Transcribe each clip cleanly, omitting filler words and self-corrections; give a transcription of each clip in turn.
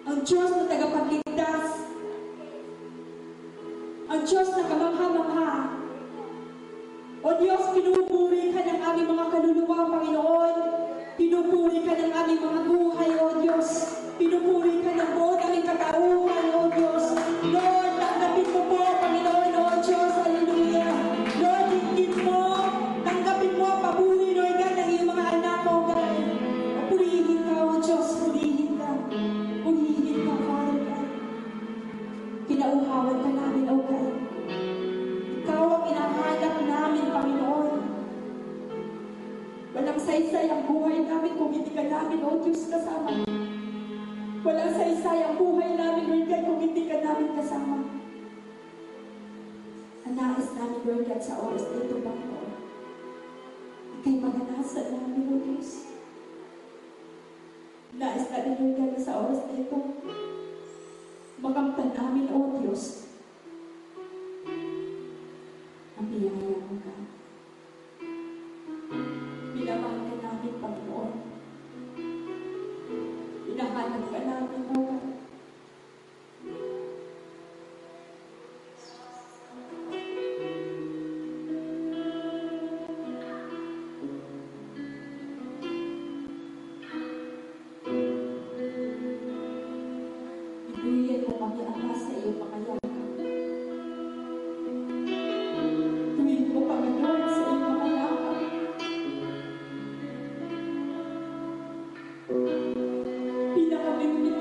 ang Diyos na tagapagligtas, ang Diyos na kamangha-mangha. O Diyos, pinupuri ka ng aming mga kaluluwa, Panginoon. Pinupuri ka ng aming mga buhay, O Diyos. Pinupuri ka ng buong aming katauhan, O Diyos. Lord, tanggapin mo po, Panginoon, O Diyos. Hallelujah. Lord, higit mo, tanggapin mo, papuri, Lord God, ng iyong mga anak, O God. Purihin ka, O Diyos, purihin ka. Purihin ka, Father God. Pinauhawan ka namin, O God. Ikaw ang inahanap namin, Panginoon. Walang saysay ang buhay namin kung hindi ka namin, O Diyos, kasama. Walang saysay ang buhay namin, Lord God, kung hindi ka namin kasama. Ang nais namin, Lord God, sa oras na ito, Panginoon. Ika'y maganasan namin, O Diyos. Nais namin, Lord God, sa oras na ito. Makamtan namin, O Diyos. Ang biyaya mo ka. Minamahal ka namin, Panginoon. Hinahanap ka namin, O God. Ibigay mo kami, Ama, sa iyong mga yakap. Tuwid mo kami, Lord, sa iyong mga yakap. Pinakamigmit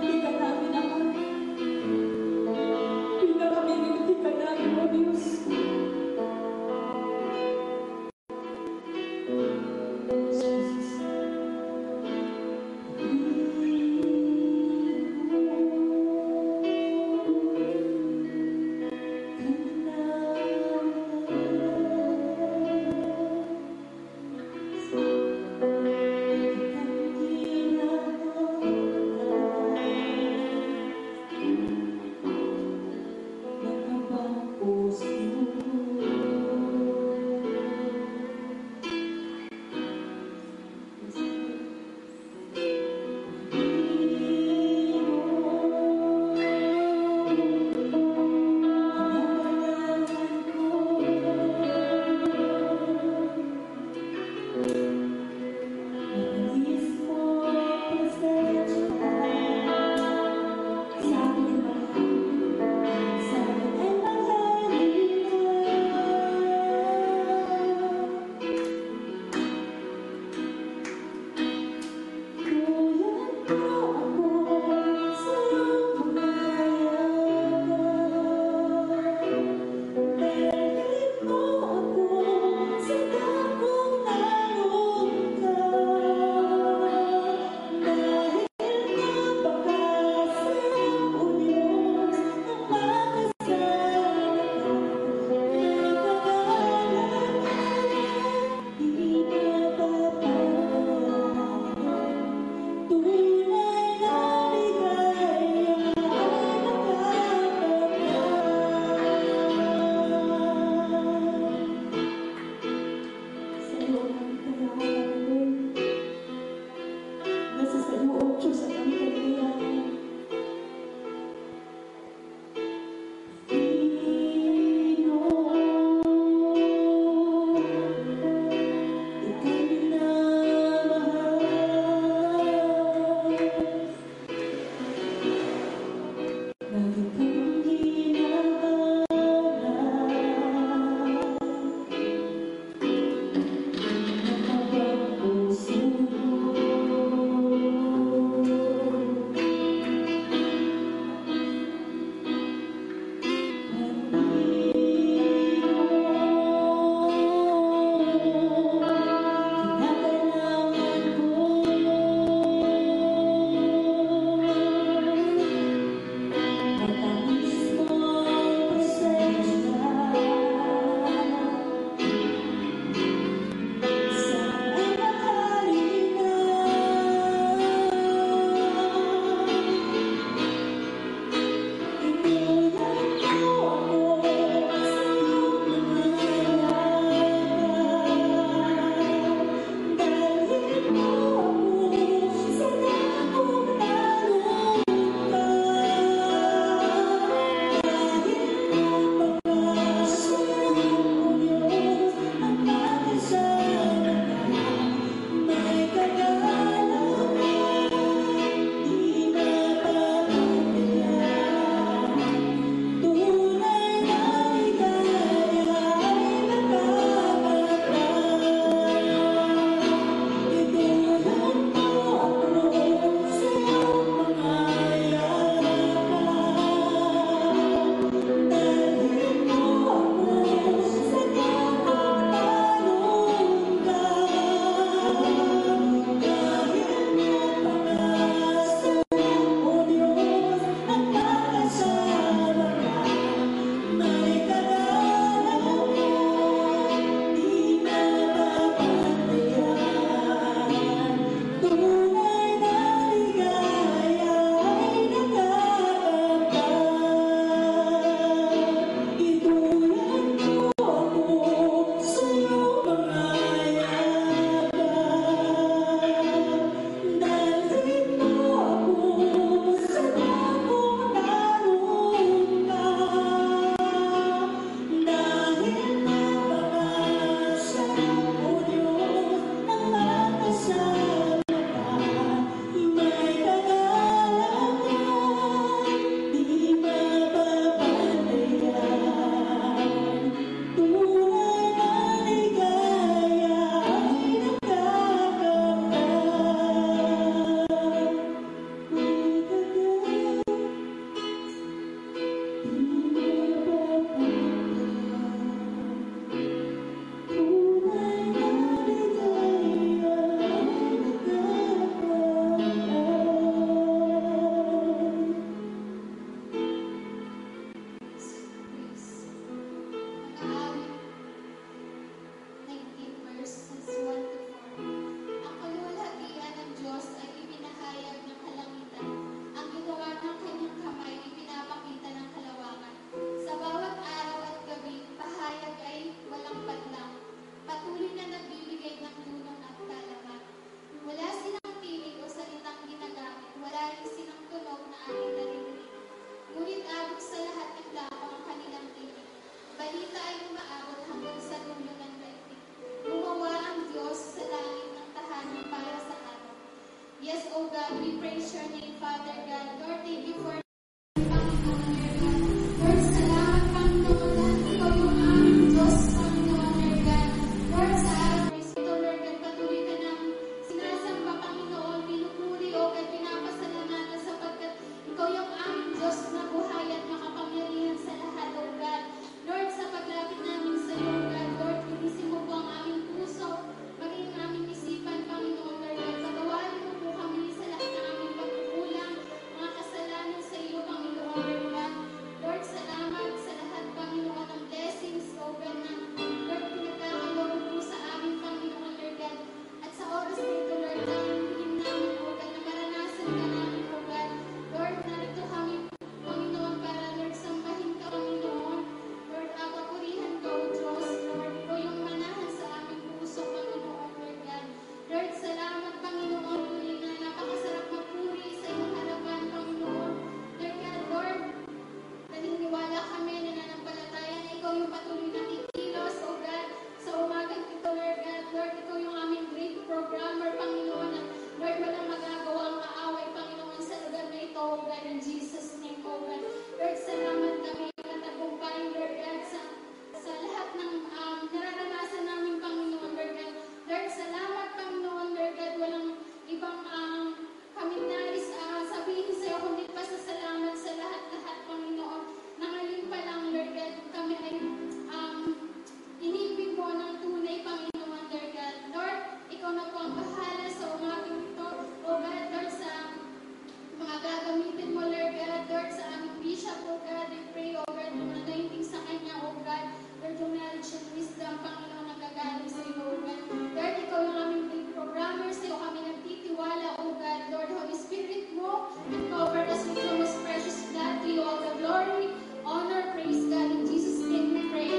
Lord, sa aming bishop, oh God, we pray, oh God, yung anointing sa kanya, oh God, Lord, yung knowledge and wisdom, Panginoon, nagagaling sa iyo, oh God. Lord, ikaw yung aming big programmer, sa iyo kami nagtitiwala, oh God. Lord, Holy Spirit mo, and cover us with your most precious blood. To you all the glory, honor, praise God. In Jesus' name we pray.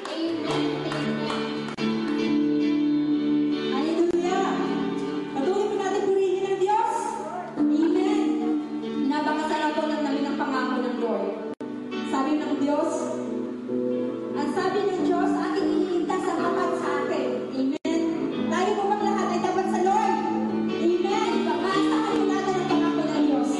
Amen. Amen. Hallelujah! Patuloy po natin purihin ang Diyos. Amen. Napakasarap po ng namin ang pangako ng Lord. Sabi ng Diyos, ang sabi ng Diyos, aking iniligtas ang tapat sa akin. Amen. Tayo po bang lahat ay tapat sa Lord? Amen. Pagkasahan po natin ang pangako ng Diyos.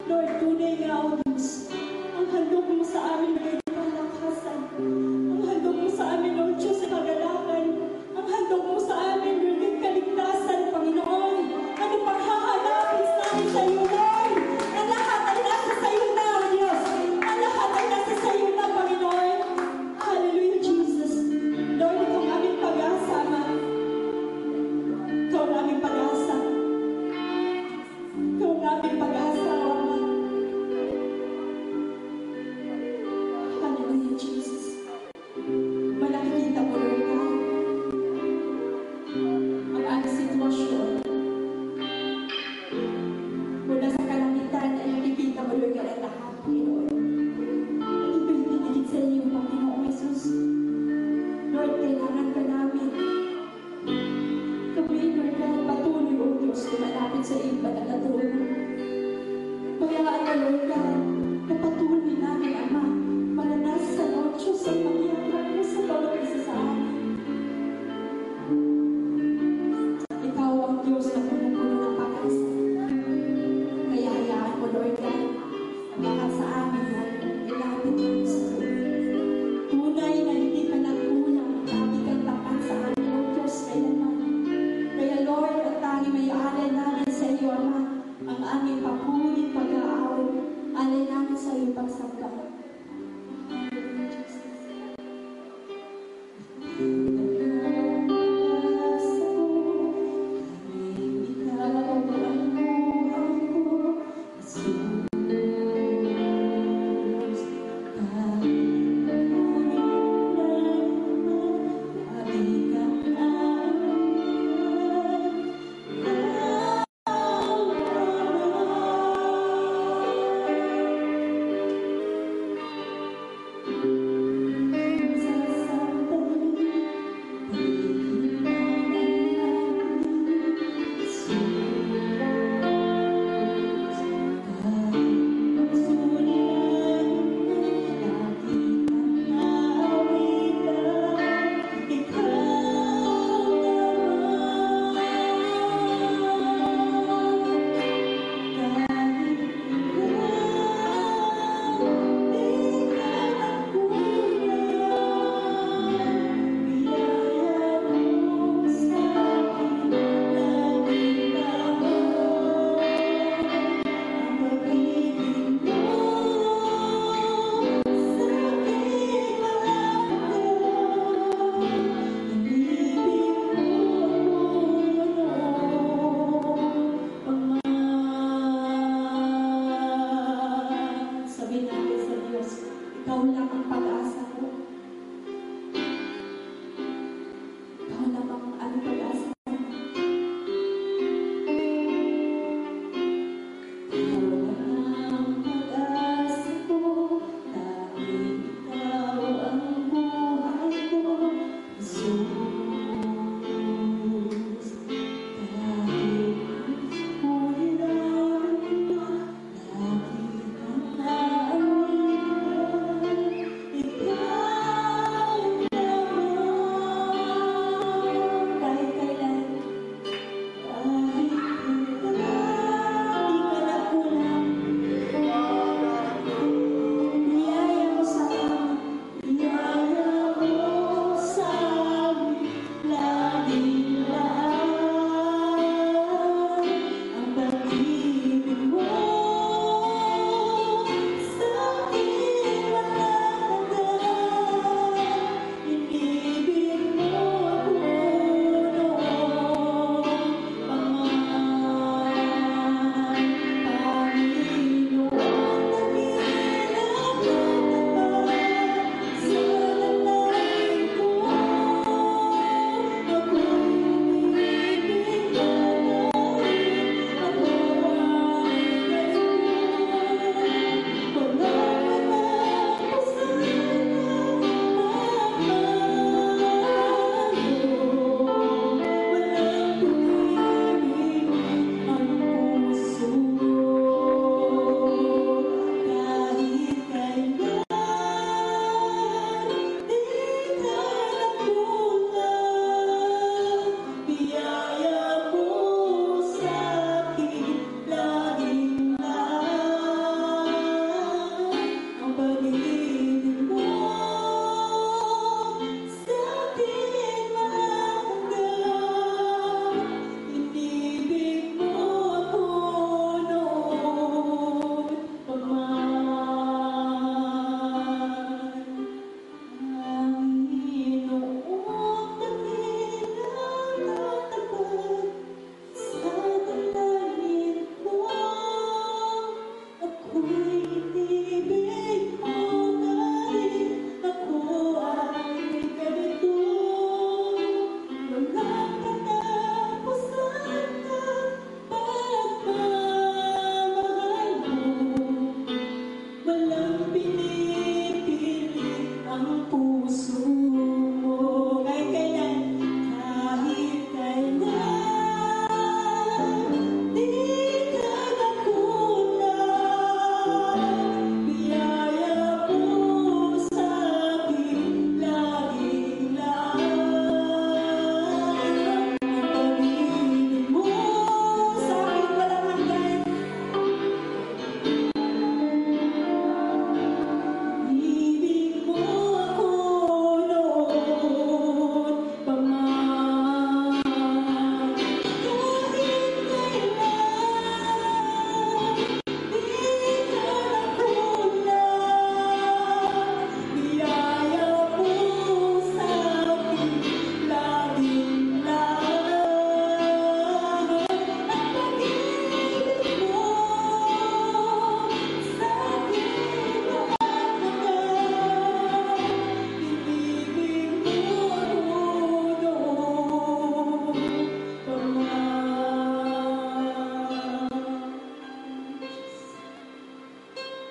Lord, tunay nga, O Diyos, ang handog mo sa amin ay kalakasan. Ang handog mo sa amin, O Diyos, ay kagalakan. Ang handog mo sa amin, Lord, ay kaligtasan, Panginoon. Ano pang hahanapin sa amin sa iyo, Lord? Ang lahat ay nasa sa iyo na, O Diyos. Ang lahat ay nasa sa iyo na, Panginoon. Hallelujah, Jesus. Lord, ikaw ang aming pag-asa, Ama. Ikaw ang aming pag-asa. Ikaw ang aming pag-asa, O Ama.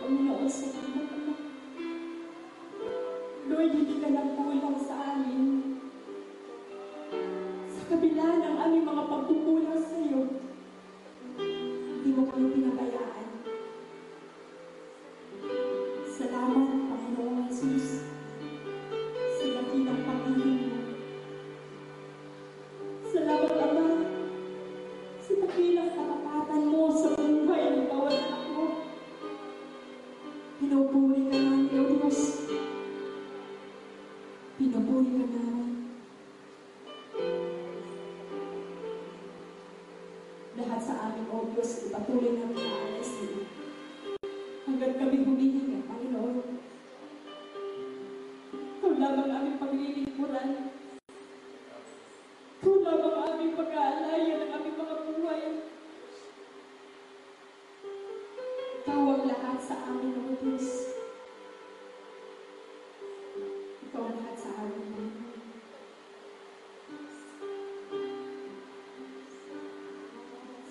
Panginoon, salamat, Ama. Lord, hindi ka nagkulang sa amin. Sa kabila ng aming mga pagkukulang sa iyo, hindi mo kami pinabayaan. Salamat, Panginoon Jesus, sa dakilang pag-ibig mo. Salamat, Ama, sa dakilang katapatan mo sa buhay ng bawat anak mo. Pinupuri ka namin, O Diyos. Pinupuri ka namin. Lahat sa amin, O Diyos, ipatuloy namin na alas din. Hanggang kami humihinga, Panginoon. Ikaw lamang aming paglilingkuran. Ikaw lamang aming pag-aalaya ng aming mga buhay. Ikaw ang lahat sa amin, O Diyos. Ikaw ang lahat sa amin, Panginoon.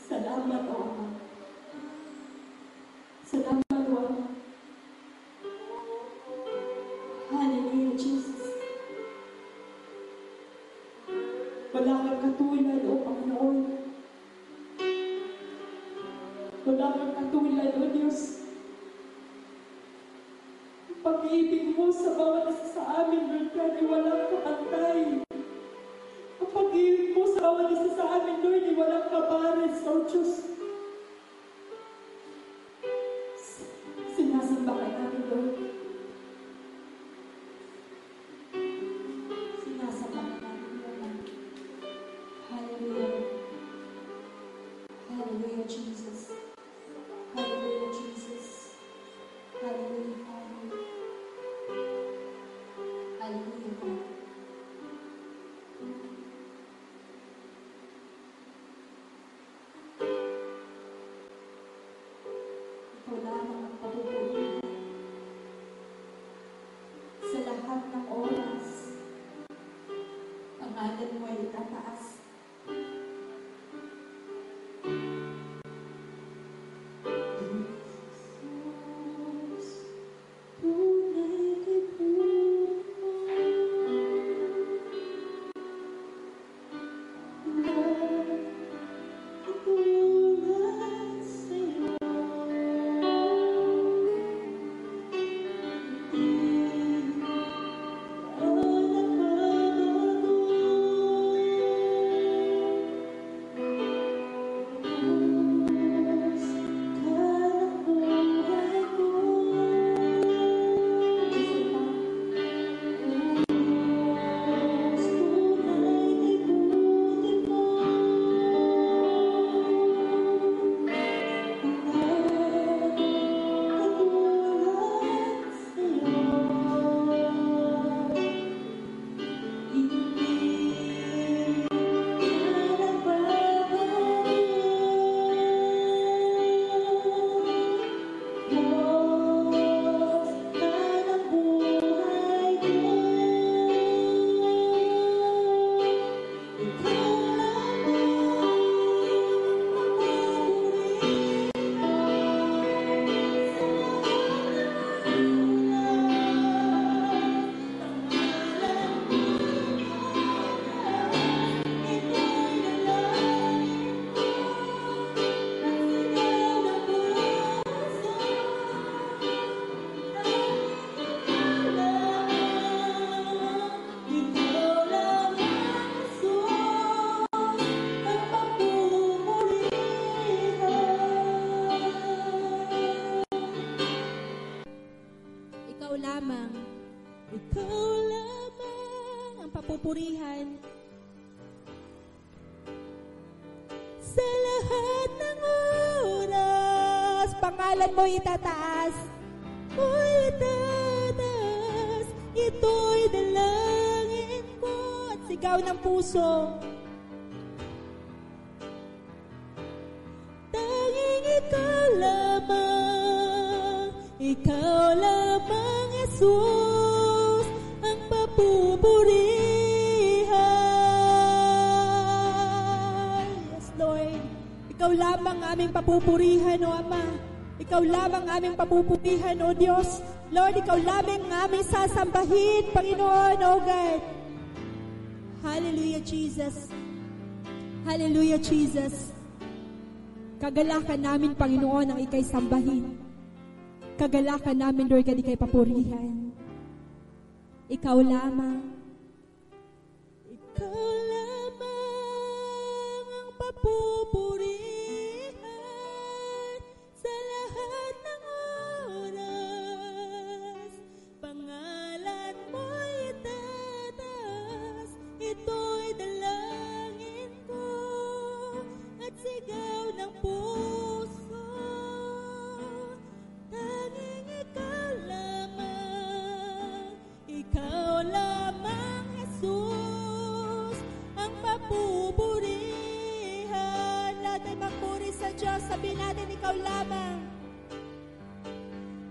Salamat, O Ama. Salamat, O Ama. Hallelujah, Jesus. Wala kang katulad, O Panginoon. Wala kang katulad, O Diyos. Ang pag-ibig mo sa bawat isa sa amin, Lord God, ay walang kapantay. Ang pag-ibig mo sa bawat isa sa amin, Lord, ay walang kapares, O Diyos. Sinasamba ka namin, Lord. Sinasamba ka namin, Lord. Hallelujah. Hallelujah, Jesus. Hallelujah, Jesus. Hallelujah, Father. Hallelujah, God. Ikaw lamang ang pagpupuri. Sa lahat ng oras, pangalan mo ay itataas. Jesus, tunay kay Lord, katulad sa'yo. Ikaw lamang ang papupurihan. Sa lahat ng oras, pangalan mo itataas. O itataas, ito'y dalangin ko at sigaw ng puso. Tanging ikaw lamang, Jesus, ang papupurihan. Yes, Lord. Ikaw lamang aming papupurihan, O Ama. Ikaw lamang aming papuputihan, O Diyos. Lord, Ikaw lamang aming sasambahin, Panginoon, O God. Hallelujah, Jesus. Hallelujah, Jesus. Kagalakan namin, Panginoon, ang Ika'y sambahin. Kagalakan namin, Lord, kad Ika'y papurihan. Ikaw lamang. Ikaw lamang ang papupurihan sa lahat ng oras. Pangalan mo'y itataas, ito'y dalangin ko at sigaw ng puso. Tanging ikaw lamang, ikaw lamang, Jesus, ang papupurihan. Lahat ay magpuri sa Diyos, sabihin natin, ikaw lamang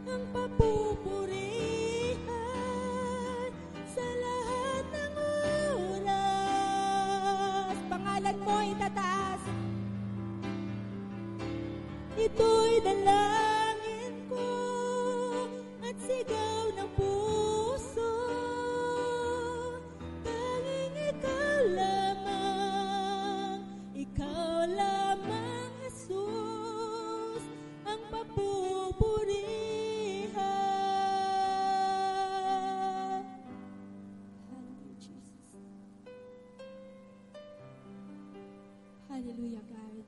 ang papupurihan sa lahat ng oras. Pangalan mo itataas, ito'y dalangin ko at sigaw ng puso. Tanging ikaw lamang, Jesus, ang papupurihan. Hallelujah, Jesus. Hallelujah, God.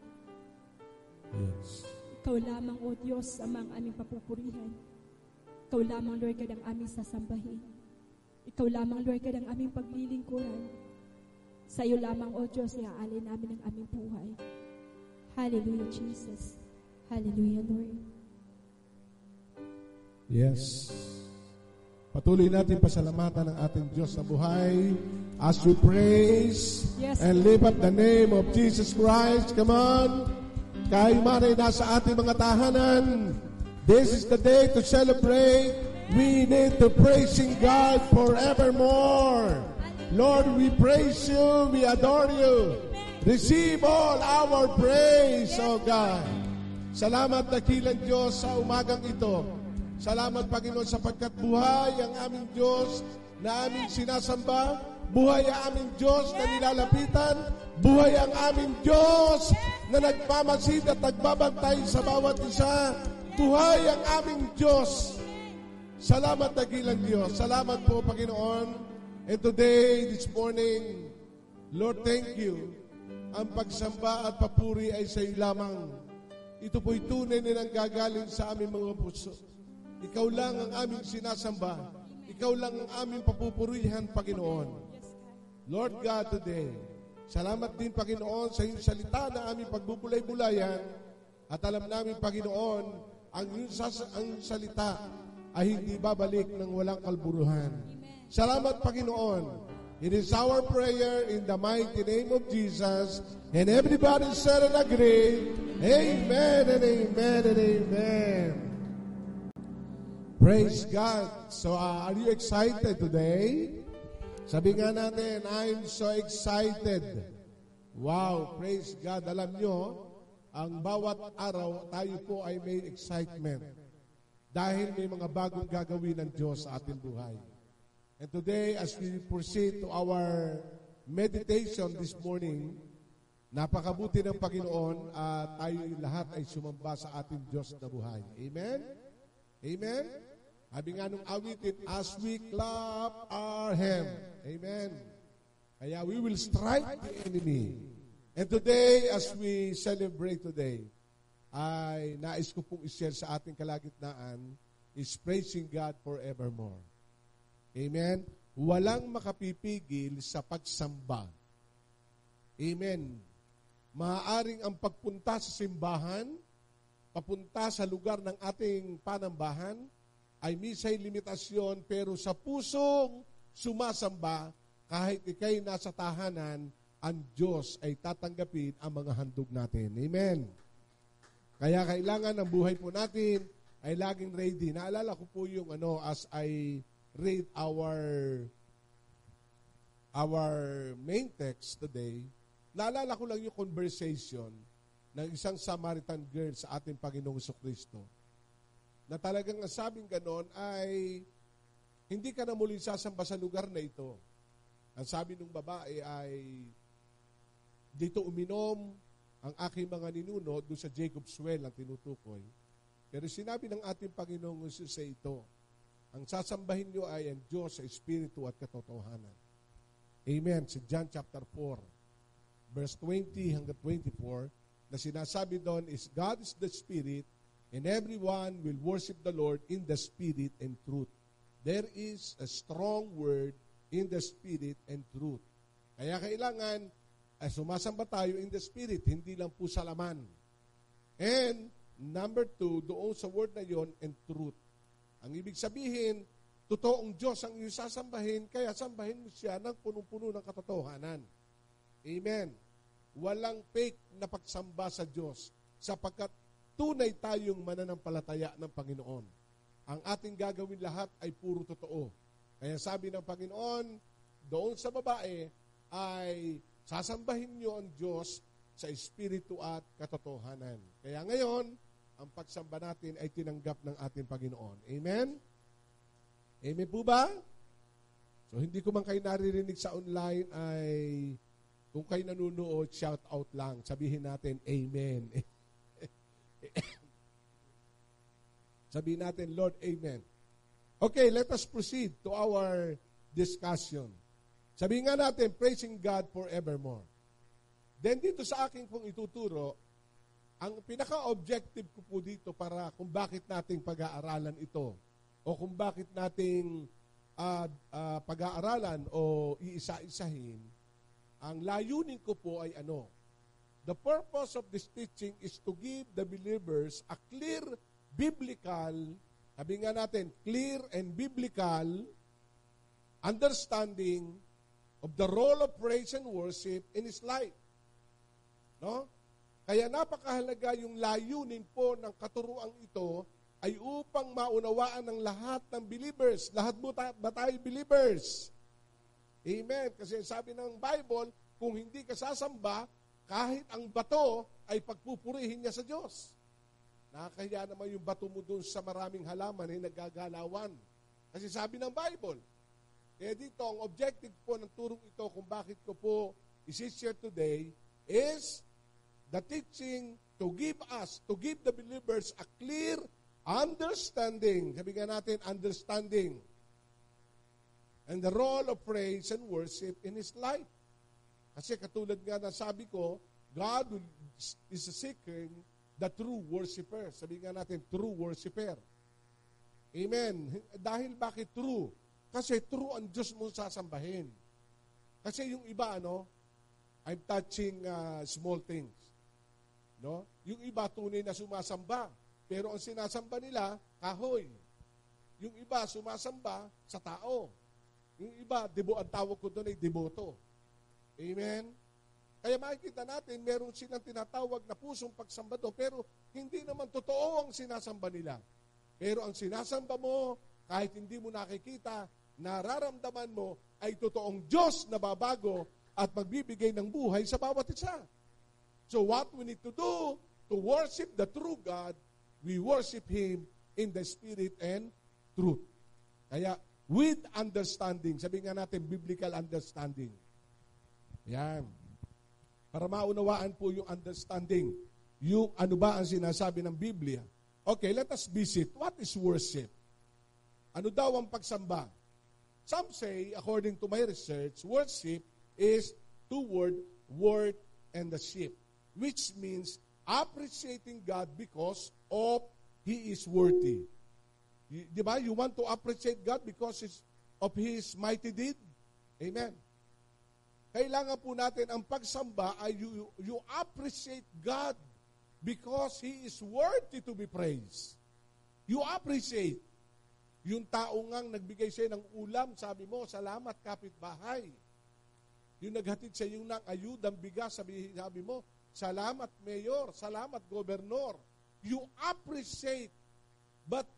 Yes. Ikaw lamang, O Diyos, amang aming papupurihan. Ikaw lamang, Lord, kad ang aming sasambahin. Ikaw lamang, Lord, kad ang aming paglilingkuran. Sa iyo lamang, O Diyos, iaalay namin ang aming buhay. Hallelujah, Jesus. Hallelujah, Lord. Yes. Patuloy natin pasalamatan ang ating Diyos na buhay as we praise and lift up the name of Jesus Christ. Come on. Kahit maray nasa ating mga tahanan, this is the day to celebrate. We need to praising God forevermore. Lord, we praise you, we adore you. Receive all our praise, O God. Salamat dakilang Diyos sa umagang ito. Salamat, Panginoon, sapagkat buhay ang aming Diyos na aming sinasamba. Buhay ang aming Diyos na nilalapitan. Buhay ang aming Diyos na nagmamasid at nagbabantay sa bawat isa. Buhay ang aming Diyos. Salamat dakilang Diyos. Salamat po, Panginoon. And today, this morning, Lord, thank you. Ang pagsamba at papuri ay sa iyo lamang. Ito po'y tunay na nanggagaling sa aming mga puso. Ikaw lang ang aming sinasamba. Ikaw lang ang aming papupurihan, Panginoon. Lord God, today, salamat din, Panginoon, sa iyong salita na aming pagbubulay-bulayan. At alam namin, Panginoon, ang salita ay hindi babalik ng walang kalburuhan. Salamat, Panginoon. It is our prayer in the mighty name of Jesus. And everybody said and agreed, amen and amen and amen. Praise God. So are you excited today? Sabi nga natin, I'm so excited. Wow, praise God. Alam nyo, ang bawat araw tayo po ay may excitement. Dahil may mga bagong gagawin ng Diyos sa ating buhay. And today, as we proceed to our meditation this morning, napakabuti ng Panginoon at tayo lahat ay sumamba sa ating Diyos na buhay. Amen? Amen? Sabi nga nung awitin, as we clap our hands. Amen? Kaya we will strike the enemy. And today, as we celebrate today, ay nais ko pong i-share sa ating kalagitnaan is praising God forevermore. Amen? Walang makapipigil sa pagsamba. Amen. Maaaring ang pagpunta sa simbahan, papunta sa lugar ng ating panambahan, ay misay limitasyon, pero sa pusong sumasamba, kahit ikay nasa tahanan, ang Diyos ay tatanggapin ang mga handog natin. Amen. Kaya kailangan ang buhay po natin ay laging ready. Naalala ko po yung as I read our main text today, naalala ko lang yung conversation ng isang Samaritan girl sa ating Panginoong Jesucristo. na talagang ang sabing ganon ay hindi ka na muli sasamba sa lugar na ito. Ang sabi ng babae ay dito uminom ang aking mga ninuno doon sa Jacob's Well ang tinutukoy. Pero sinabi ng ating Panginoong Jesus sa ito, ang sasambahin nyo ay ang Diyos sa Espiritu at katotohanan. Amen. Si John chapter 4, verse 20 hanggang 24, na sinasabi doon is, God is the Spirit, and everyone will worship the Lord in the Spirit and truth. There is a strong word in the Spirit and truth. Kaya kailangan sumasamba tayo in the Spirit, hindi lang po sa laman. And number 2, doon sa word na yon, and truth. Ang ibig sabihin, totoong Diyos ang iyong sasambahin, kaya sambahin mo siya ng punong-puno ng katotohanan. Amen. Walang fake na pagsamba sa Diyos, sapagkat tunay tayong mananampalataya ng Panginoon. Ang ating gagawin lahat ay puro totoo. Kaya sabi ng Panginoon, doon sa babae, ay sasambahin niyo ang Diyos sa Espiritu at katotohanan. Kaya ngayon, ang pagsamba natin ay tinanggap ng ating Panginoon. Amen? Amen po ba? So, hindi ko man kayo naririnig sa online ay kung kayo nanunood, shout out lang. Sabihin natin, Amen. Sabihin natin, Lord, Amen. Okay, let us proceed to our discussion. Sabihin nga natin, praising God forevermore. Then dito sa aking pong ituturo, ang pinaka-objective ko po dito para kung bakit nating pag-aaralan ito o kung bakit nating pag-aaralan o iisa-isahin, ang layunin ko po ay ano? The purpose of this teaching is to give the believers a clear biblical, sabi nga natin, clear and biblical understanding of the role of praise and worship in his life. No? Kaya napakahalaga yung layunin po ng katuruang ito ay upang maunawaan ng lahat ng believers. Lahat ba tayo believers? Amen. Kasi sabi ng Bible, kung hindi ka sasamba, kahit ang bato ay pagpupurihin niya sa Diyos. Nakakahiya naman yung bato mo doon sa maraming halaman ay nagagalawan. Kasi sabi ng Bible. Kaya dito, ang objective po ng turong ito kung bakit ko po isi-share today is the teaching to give the believers a clear understanding. Sabi nga natin, understanding. And the role of praise and worship in his life. Kasi katulad nga na sabi ko, God is seeking the true worshiper. Sabi nga natin, true worshiper. Amen. Dahil bakit true? Kasi true ang Diyos mo sasambahin. Kasi yung iba, I'm touching small things. No? Yung iba, tunay na sumasamba. Pero ang sinasamba nila, kahoy. Yung iba, sumasamba sa tao. Yung iba, ang tawag ko doon ay deboto. Amen? Kaya makikita natin, meron silang tinatawag na pusong pagsamba doon, pero hindi naman totoo ang sinasamba nila. Pero ang sinasamba mo, kahit hindi mo nakikita, nararamdaman mo, ay totoong Diyos na babago at magbibigay ng buhay sa bawat isa. So what we need to do to worship the true God, we worship Him in the Spirit and truth. Kaya, with understanding, sabi nga natin, biblical understanding. Yan. Para maunawaan po yung understanding, yung ano ba ang sinasabi ng Biblia. Okay, let us visit. What is worship? Ano daw ang pagsamba? Some say, according to my research, worship is two-word, word and the sheep, which means appreciating God because of He is worthy. Di ba? You want to appreciate God because of His mighty deed? Amen. Kailangan po natin ang pagsamba ay you appreciate God because He is worthy to be praised. You appreciate. Yung tao ngang nagbigay sa'yo ng ulam, sabi mo, salamat kapitbahay. Yung naghatid sa iyo ng ayudang bigas, sabi mo, salamat mayor, salamat gobernador. You appreciate, but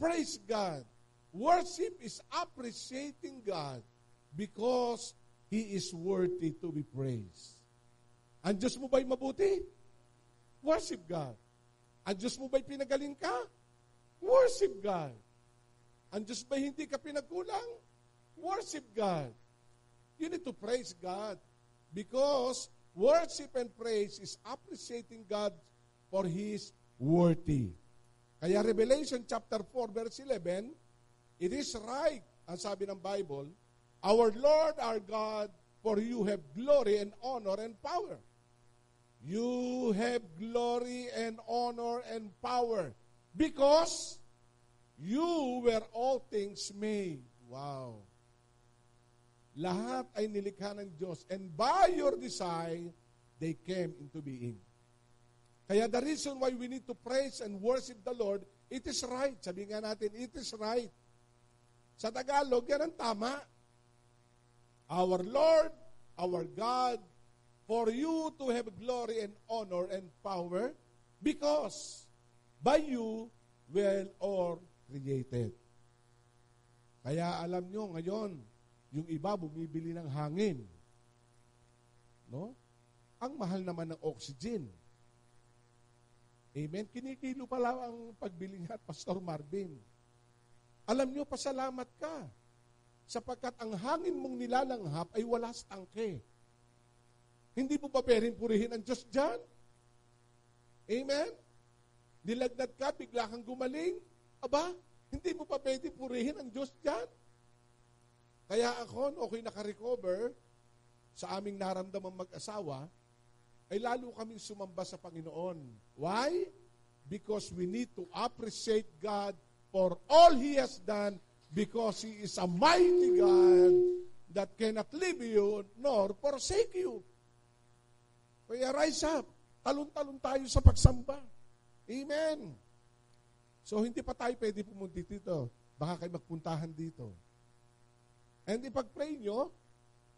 praise God. Worship is appreciating God because He is worthy to be praised. Ang Diyos mo ba'y mabuti? Worship God. Ang Diyos mo ba'y pinagaling ka? Worship God. Ang Diyos ba hindi ka pinagkulang? Worship God. You need to praise God. Because worship and praise is appreciating God for His worthy. Kaya Revelation chapter 4 verse 11, it is right, ang sabi ng Bible, our Lord, our God, for you have glory and honor and power. You have glory and honor and power because you were all things made. Wow. Lahat ay nilikha ng Diyos, and by your design, they came into being. Kaya the reason why we need to praise and worship the Lord, it is right. Sabi nga natin, it is right. Sa Tagalog, yan ang tama. Our Lord, our God, for you to have glory and honor and power, because by you were all created. Kaya alam nyo ngayon, yung iba bumibili ng hangin. No? Ang mahal naman ng oxygen. Amen? Kinikilo pala ang pagbili niya, Pastor Marvin. Alam nyo, pasalamat ka. Sapagkat ang hangin mong nilalanghap ay wala sa tangke. Hindi mo pa pwedeng purihin ang Diyos dyan? Amen? Nilagnat ka, bigla kang gumaling. Aba, hindi mo pa pwedeng purihin ang Diyos dyan? Kaya ako, ako'y nakarecover sa aming naramdamang mag-asawa, ay lalo kaming sumamba sa Panginoon. Why? Because we need to appreciate God for all He has done, because He is a mighty God that cannot leave you nor forsake you. Kaya rise up. Talon-talon tayo sa pagsamba. Amen. So, hindi pa tayo pwede pumunti dito. Baka kayo magpuntahan dito. And ipag-pray nyo,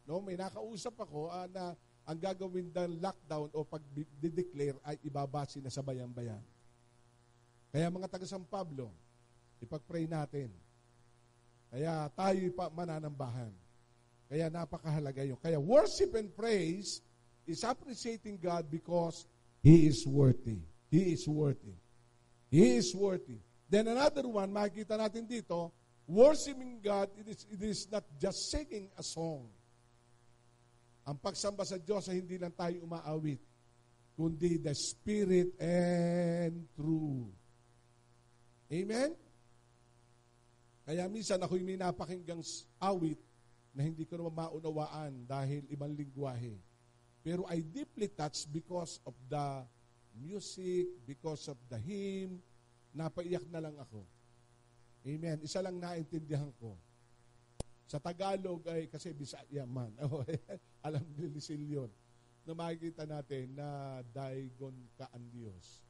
no, may nakausap ako na ang gagawin ng lockdown o pag-declare ay ibabase na sa bayan-bayan. Kaya mga taga San Pablo, ipag-pray natin. Kaya tayo pa mananambahan. Kaya napakahalaga yun. Kaya worship and praise is appreciating God because He is worthy. He is worthy. He is worthy. Then another one, makikita natin dito, worshiping God, it is not just singing a song. Ang pagsamba sa Diyos ay hindi lang tayo umaawit, kundi the Spirit and truth. Amen? Kaya minsan ako'y may napakinggang awit na hindi ko naman maunawaan dahil ibang lingwahe. Pero I deeply touched because of the music, because of the hymn, napaiyak na lang ako. Amen. Isa lang naintindihan ko. Sa Tagalog ay, kasi Bisaya man. Alam ni Lisil yun. Na makikita natin na daigon ka ang Diyos.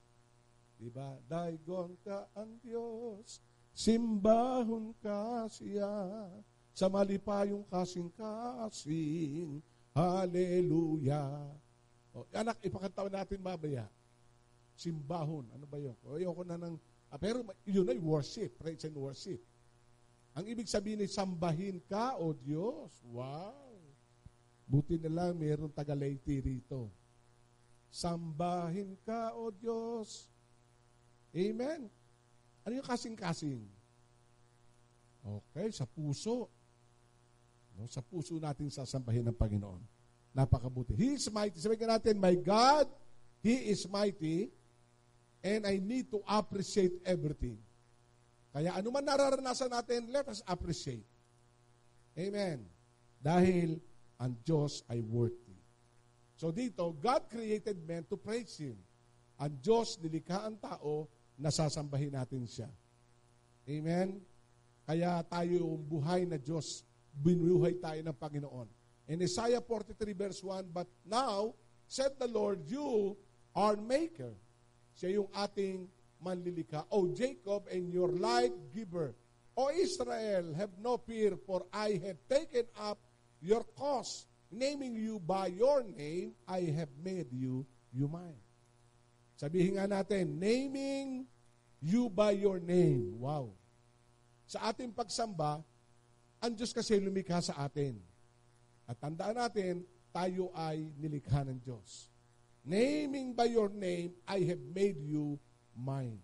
Diba? Daigon ka ang Diyos, simbahon ka siya, sa malipayong kasing-kasing, hallelujah. O, anak, ipakanta natin mamaya. Simbahon, ano ba yun? Ayoko na ng, pero yun ay worship, praise and worship. Ang ibig sabihin ay sambahin ka, O Diyos. Wow! Buti na lang mayroong taga-Leyte rito. Sambahin ka, O Diyos. Amen. Ano yung kasing-kasing? Okay, sa puso. No, sa puso natin sasambahin ng Panginoon. Napakabuti. He is mighty. Sabihin natin, my God, He is mighty, and I need to appreciate everything. Kaya ano man nararanasan natin, let us appreciate. Amen. Dahil ang Diyos ay worthy. So dito, God created man to praise Him. Ang Diyos, nilikha ang tao, nasasambahin natin siya. Amen? Kaya tayo yung buhay na Diyos, binuhay tayo ng Panginoon. In Isaiah 43 verse 1, but now, said the Lord, you are maker. Siya yung ating manlilikha. O Jacob, and your light giver. O Israel, have no fear, for I have taken up your cause. Naming you by your name, I have made you mine. Sabihin nga natin, naming you by your name. Wow. Sa ating pagsamba, ang Diyos kasi lumikha sa atin. At tandaan natin, tayo ay nilikha ng Diyos. Naming by your name, I have made you mine.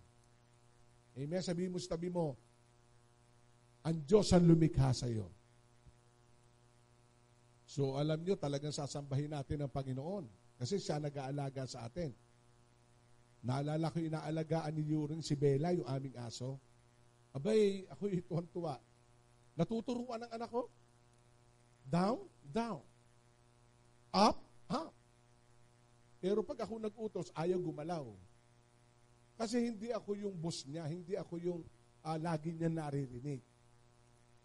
Amen? Sabihin mo sa tabi mo, ang Diyos ang lumikha sa iyo. So alam nyo, talagang sasambahin natin ang Panginoon kasi siya nag-aalaga sa atin. Naalala ko, inaalagaan ni Yuring si Bella, yung aming aso. Abay, ako tuwan-tuwa. Natuturuan ng anak ko. Down, down. Up, up. Pero pag ako nag-utos, ayaw gumalaw. Kasi hindi ako yung boss niya, hindi ako yung lagi niya naririnig.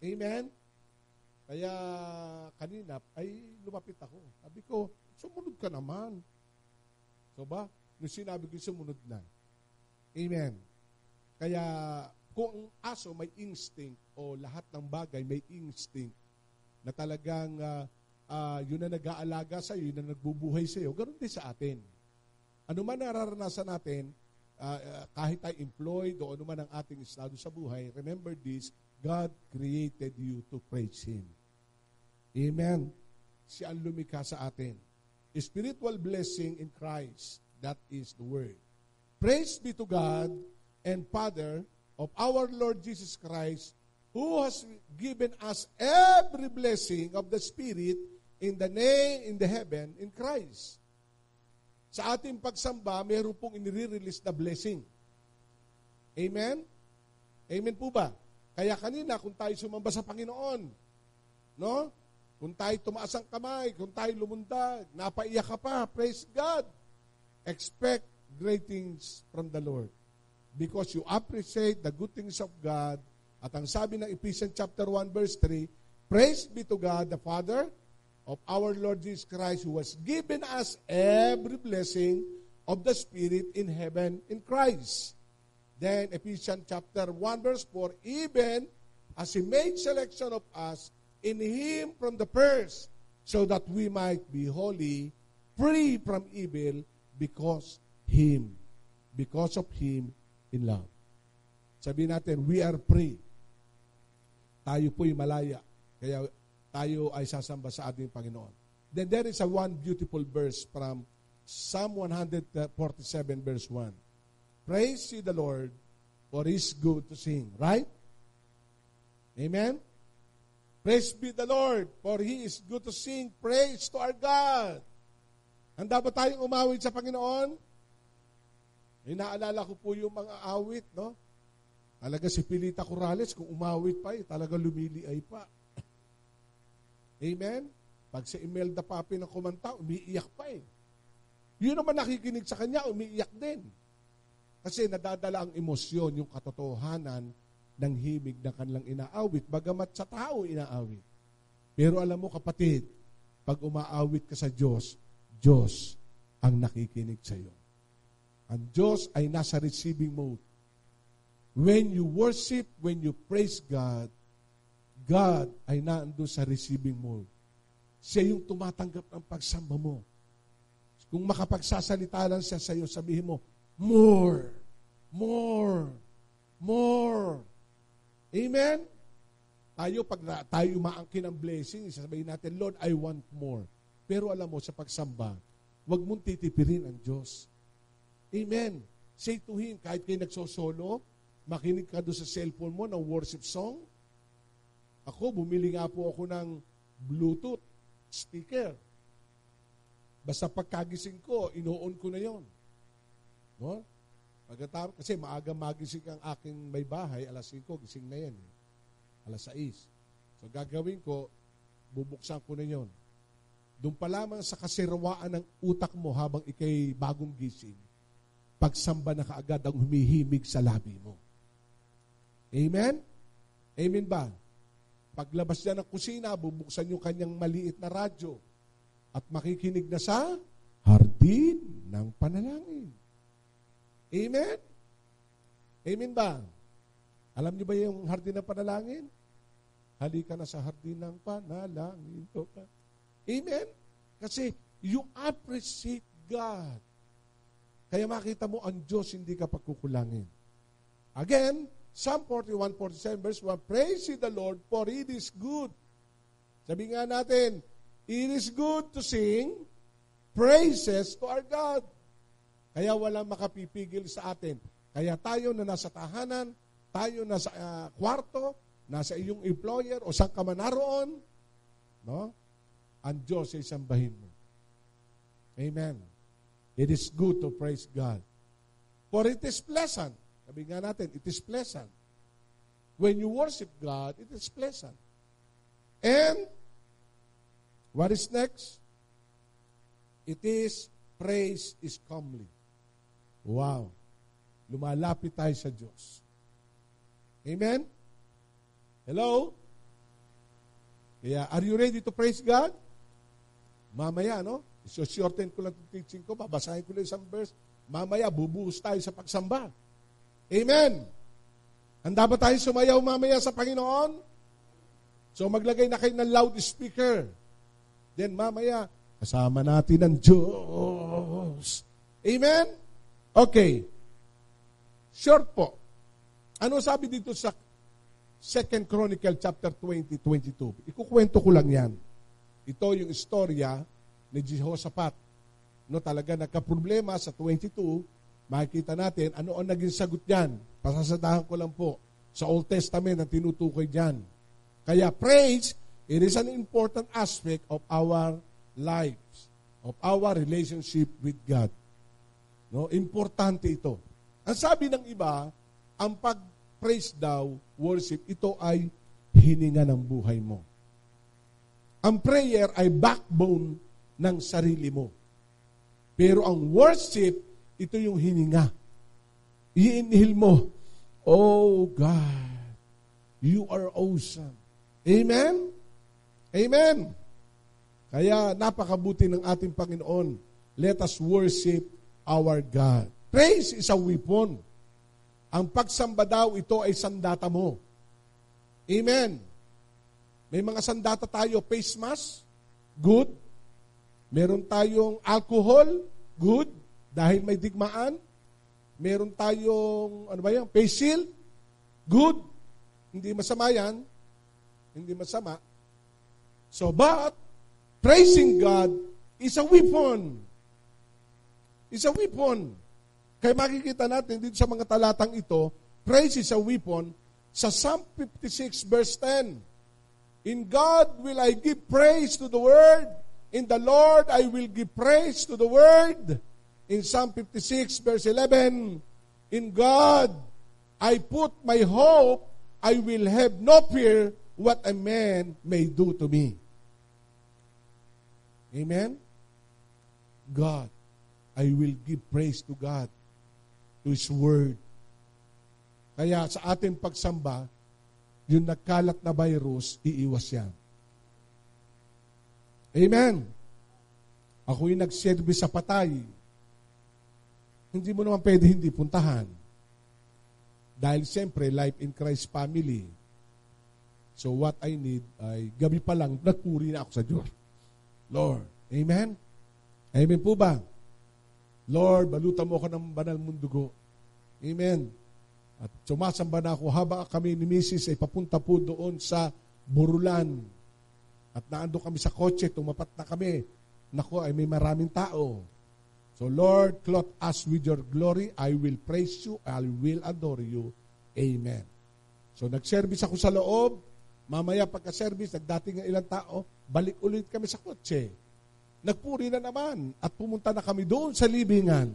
Amen? Kaya kanina, ay lumapit ako. Sabi ko, sumunod ka naman. So ba? Nung sinabi ko, sumunod na. Amen. Kaya kung ang aso may instinct o lahat ng bagay may instinct na talagang yun na nag-aalaga sa iyo, yun na nagbubuhay sa iyo, ganoon din sa atin. Ano man nararanasan natin, kahit tayo employed o ano man ang ating estado sa buhay, remember this, God created you to praise Him. Amen. Siya ang lumikha sa atin. Spiritual blessing in Christ. That is the word. Praise be to God and Father of our Lord Jesus Christ, who has given us every blessing of the Spirit in the heaven in Christ. Sa ating pagsamba, mayroon pong inire-release na blessing. Amen? Amen po ba? Kaya kanina, kung tayo sumamba sa Panginoon, no? Kung tayo tumaas ang kamay, kung tayo lumundag, napaiyak ka pa, praise God. Expect great things from the Lord. Because you appreciate the good things of God. At ang sabi ng Ephesians chapter 1 verse 3, praise be to God the Father of our Lord Jesus Christ, who has given us every blessing of the Spirit in heaven in Christ. Then Ephesians chapter 1 verse 4, even as He made selection of us in Him from the first, so that we might be holy, free from evil, because of Him in love. Sabihin natin, we are free. Tayo po'y malaya. Kaya tayo ay sasamba sa ating Panginoon. Then there is a one beautiful verse from Psalm 147 verse 1. Praise ye the Lord, for He is good to sing. Right? Amen? Praise be the Lord, for He is good to sing. Praise to our God. Handa ba tayong umawit sa Panginoon? Inaalala ko po yung mga awit, no? Talaga si Pilita Corrales, kung umawit pa, talaga lumiliay pa. Amen? Pag si Imelda Papi ng kumanta, umiiyak pa eh. Yun naman nakikinig sa kanya, umiiyak din. Kasi nadadala ang emosyon, yung katotohanan ng himig na kanilang inaawit, bagamat sa tao inaawit. Pero alam mo kapatid, pag umaawit ka sa Diyos, Diyos ang nakikinig sa iyo. Ang Diyos ay nasa receiving mode. When you worship, when you praise God, God ay naandun sa receiving mode. Siya yung tumatanggap ng pagsamba mo. Kung makapagsasalita lang siya sa iyo, sabihin mo, more, more, more. Amen? Pag tayo umaangkin ng blessing, sasabihin natin, Lord, I want more. Pero alam mo, sa pagsamba, huwag mong titipirin ang Diyos. Amen. Say to Him, kahit kayo nagsosolo, makinig ka doon sa cellphone mo ng worship song. Ako, bumili nga po ako ng Bluetooth speaker. Basta pagkagising ko, ino-on ko na yon. No? Pagkatapos, kasi maaga magising ang aking may bahay, alas 5, gising na yan. Alas 6. So gagawin ko, bubuksan ko na yon. Doon pa lamang sa kasirwaan ng utak mo habang ikay bagong gising, pagsamba na kaagad ang humihimig sa labi mo. Amen? Amen ba? Paglabas niya ng kusina, bubuksan yung kanyang maliit na radyo at makikinig na sa hardin ng panalangin. Amen? Amen ba? Alam niyo ba yung hardin ng panalangin? Halika na sa hardin ng panalangin. Amen? Kasi you appreciate God. Kaya makita mo ang Diyos, hindi ka pagkukulangin. Again, Psalm 41:47 verse 1, praise ye the Lord, for it is good. Sabi nga natin, it is good to sing praises to our God. Kaya walang makapipigil sa atin. Kaya tayo na nasa tahanan, tayo nasa kwarto, nasa iyong employer o saan ka man naroon, no? Ang Diyos ay sambahin mo. Amen. It is good to praise God. For it is pleasant. Sabi nga natin, it is pleasant. When you worship God, it is pleasant. And, what is next? It is, praise is comely. Wow. Lumalapit tayo sa Diyos. Amen? Hello? Kaya, are you ready to praise God? Mamaya, no? So-shorten ko lang itong teaching ko, babasahin ko lang isang verse. Mamaya, bubuhos tayo sa pagsamba. Amen! Handa ba tayo sumayaw mamaya sa Panginoon? So, maglagay na kayo ng loudspeaker. Then, mamaya, kasama natin ang Diyos. Amen? Okay. Short po. Ano sabi dito sa 2 Chronicle chapter 20:22? Ikukwento ko lang yan. Ito yung istorya ni Jehoshaphat. No, talaga nagka-problema sa 22, makikita natin ano ang naging sagot diyan. Pasasadahan ko lang po sa Old Testament ang tinutukoy diyan. Kaya praise, it is an important aspect of our lives, of our relationship with God. No, importante ito. Ang sabi ng iba, ang pag-praise daw, worship, ito ay hininga ng buhay mo. Ang prayer ay backbone ng sarili mo. Pero ang worship, ito yung hininga. I-inhale mo, oh God, you are awesome. Amen? Amen. Kaya napakabuti ng ating Panginoon. Let us worship our God. Praise is a weapon. Ang pagsamba daw, ito ay sandata mo. Amen. May mga sandata tayo, face mask, good. Meron tayong alcohol, good, dahil may digmaan. Meron tayong, face shield, good. Hindi masama yan. Hindi masama. So, but, praising God is a weapon. It's a weapon. Kaya makikita natin dito sa mga talatang ito, praise is a weapon. Sa Psalm 56 verse 10, in God will I give praise to the word. In the Lord I will give praise to the word. In Psalm 56 verse 11, in God I put my hope. I will have no fear what a man may do to me. Amen? God, I will give praise to God, to His Word. Kaya sa ating pagsamba, yung nagkalat na virus, iiwas yan. Amen. Ako'y nag-service sa patay. Hindi mo naman pwede hindi puntahan. Dahil siyempre, life in Christ family. So what I need ay, gabi pa lang, nagpuri na ako sa Diyos. Lord, amen? Amen po ba? Lord, balutan mo ka ng banal mong dugo. Amen. At sumasamba na ako habang kami ni Mrs. ay papunta po doon sa Burulan. At naando kami sa kotse, tumapat na kami. Naku, ay may maraming tao. So Lord, clothe us with your glory. I will praise you. I will adore you. Amen. So nag-service ako sa loob. Mamaya pagka-service, nagdating ng ilang tao, balik ulit kami sa kotse. Nagpuri na naman at pumunta na kami doon sa libingan.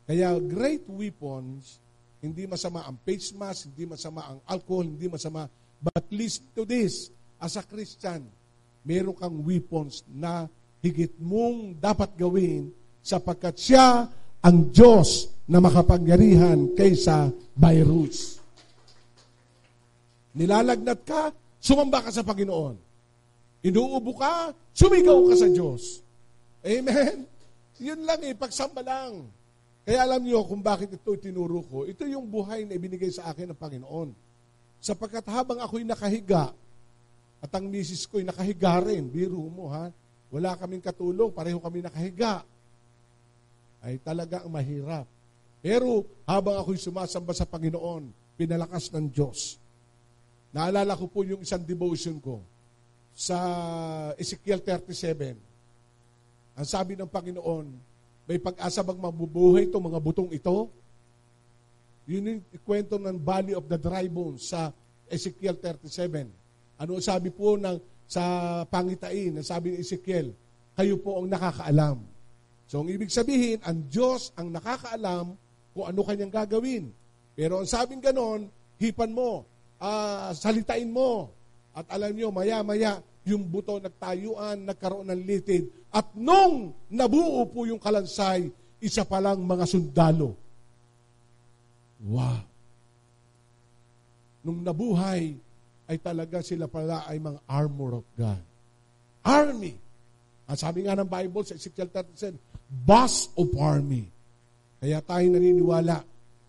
Kaya great weapons, hindi masama ang face mask, hindi masama ang alcohol, hindi masama. But listen to this, as a Christian, meron kang weapons na higit mong dapat gawin sapagkat siya ang Diyos na makapangyarihan kaysa virus. Nilalagnat ka, sumamba ka sa Panginoon. Inuubo ka, sumigaw ka sa Diyos. Amen? Yun lang pagsamba lang. Kaya alam niyo kung bakit ito tinuro ko. Ito yung buhay na ibinigay sa akin ng Panginoon. Sapagkat habang ako'y nakahiga, at ang misis ko'y nakahiga rin, biro mo ha, wala kaming katulong, pareho kami nakahiga. Ay talagang mahirap. Pero habang ako'y sumasamba sa Panginoon, pinalakas ng Diyos. Naalala ko po yung isang devotion ko sa Ezekiel 37. Ang sabi ng Panginoon, may pag-asa bang mabubuhay itong mga butong ito? Yun yung kwento ng Valley of the Dry Bones sa Ezekiel 37. Ano sabi po sa pangitain, ang sabi ni Ezekiel, kayo po ang nakakaalam. So, ang ibig sabihin, ang Diyos ang nakakaalam kung ano kanyang gagawin. Pero ang sabing ganon, hipan mo, salitain mo. At alam nyo, maya-maya, yung buto nagtayuan, nagkaroon ng litid. At nung nabuo po yung kalansay, isa palang mga sundalo. Wow! Nung nabuhay, ay talaga sila pala ay mga armor of God. Army. Ang sabi nga ng Bible sa Ezekiel 37, boss of army. Kaya tayo naniniwala,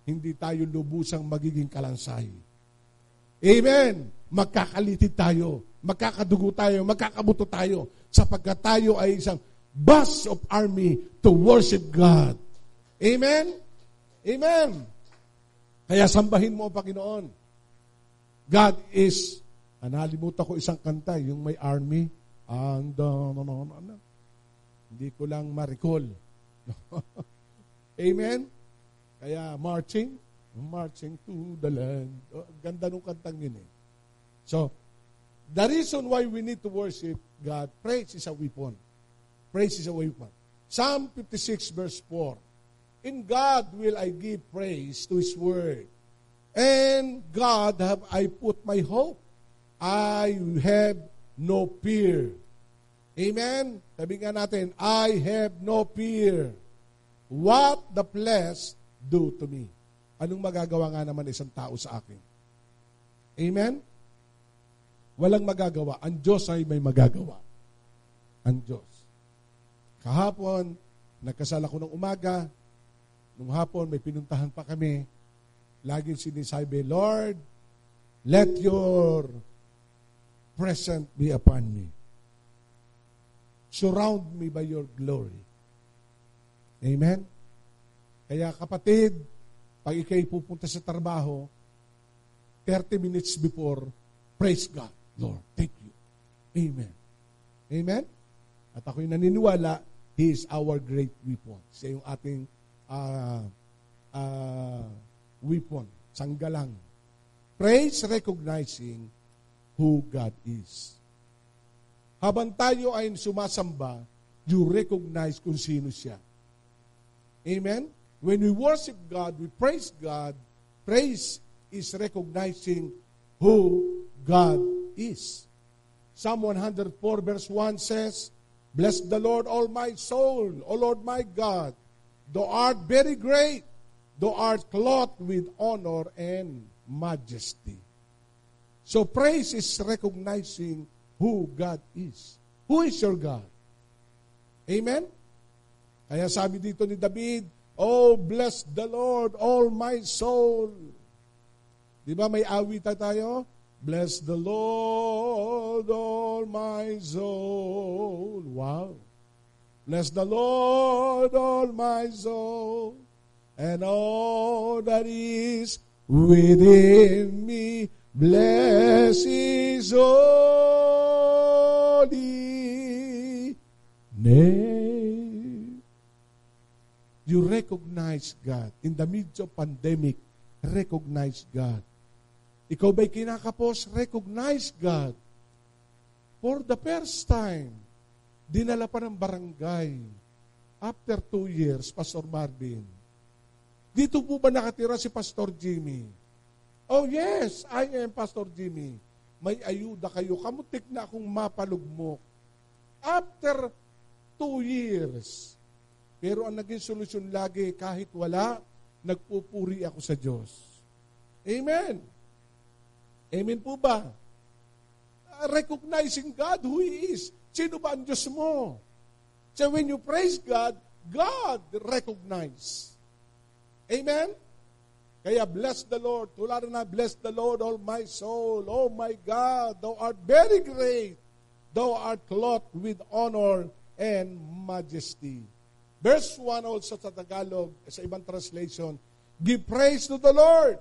hindi tayo lubusang magiging kalansay. Amen! Magkakalitid tayo, magkakadugo tayo, magkakabuto tayo, sapagkat tayo ay isang boss of army to worship God. Amen? Amen! Kaya sambahin mo ang Panginoon. God is, nalimutan ko isang kanta, yung may army, hindi ko lang ma-recall. Amen? Kaya marching to the land. Ganda nung kantang yun eh. So, the reason why we need to worship God, praise is a weapon. Praise is a weapon. Psalm 56 verse 4. In God will I give praise to His word. And God have I put my hope. I have no fear. Amen? Sabi nga natin, I have no fear. What the flesh do to me? Anong magagawa nga naman isang tao sa akin? Amen? Walang magagawa. Ang Diyos ay may magagawa. Ang Diyos. Kahapon, nagkasal ako ng umaga. Nung hapon, may pinuntahan pa kami. Laging sinisabi, Lord, let your presence be upon me. Surround me by your glory. Amen? Kaya kapatid, pag ikay pupunta sa trabaho, 30 minutes before, praise God. Lord, thank you. Amen. Amen? At ako'y naniniwala, He is our great weapon. Siya yung ating weapon, sanggalang. Praise, recognizing who God is. Habang tayo ay sumasamba, you recognize kung sino siya. Amen? When we worship God, we praise God. Praise is recognizing who God is. Psalm 104 verse 1 says, Bless the Lord, all my soul, O Lord my God. Thou art very great. Thou art clothed with honor and majesty. So praise is recognizing who God is. Who is your God? Amen? Kaya sabi dito ni David, Oh, bless the Lord, all my soul. Di ba may awitan tayo? Bless the Lord, all my soul. Wow. Bless the Lord, all my soul, and all that is within me. Bless His holy name. You recognize God. In the midst of pandemic, recognize God. Ikaw ba'y kinakapos? Recognize God. For the first time, dinala pa ng barangay. After 2 years, Pastor Marvin, dito po ba nakatira si Pastor Jimmy? Oh yes, I am Pastor Jimmy. May ayuda kayo. Kamutik na akong mapalugmok. After 2 years, pero ang naging solusyon lagi, kahit wala, nagpupuri ako sa Diyos. Amen. Amen po ba? Recognizing God who He is. Sino ba ang Diyos mo? So when you praise God, God recognize. Amen? Kaya bless the Lord. Tulad na, bless the Lord, all my soul. Oh my God, Thou art very great. Thou art clothed with honor and majesty. Verse 1 also sa Tagalog, sa ibang translation, Give praise to the Lord,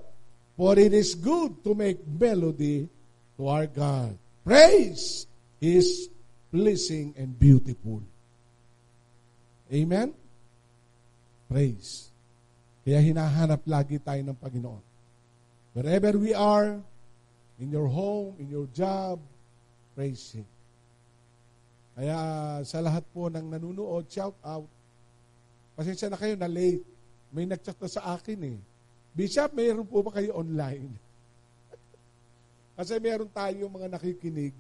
for it is good to make melody to our God. Praise is pleasing and beautiful. Amen? Praise. Kaya hinahanap lagi tayo ng Panginoon. Wherever we are, in your home, in your job, praise Him. Kaya sa lahat po ng nanunood, shout out. Pasensya na kayo na late. May nag-chat na sa akin eh. Bishop, mayroon po ba kayo online? Kasi mayroon tayong mga nakikinig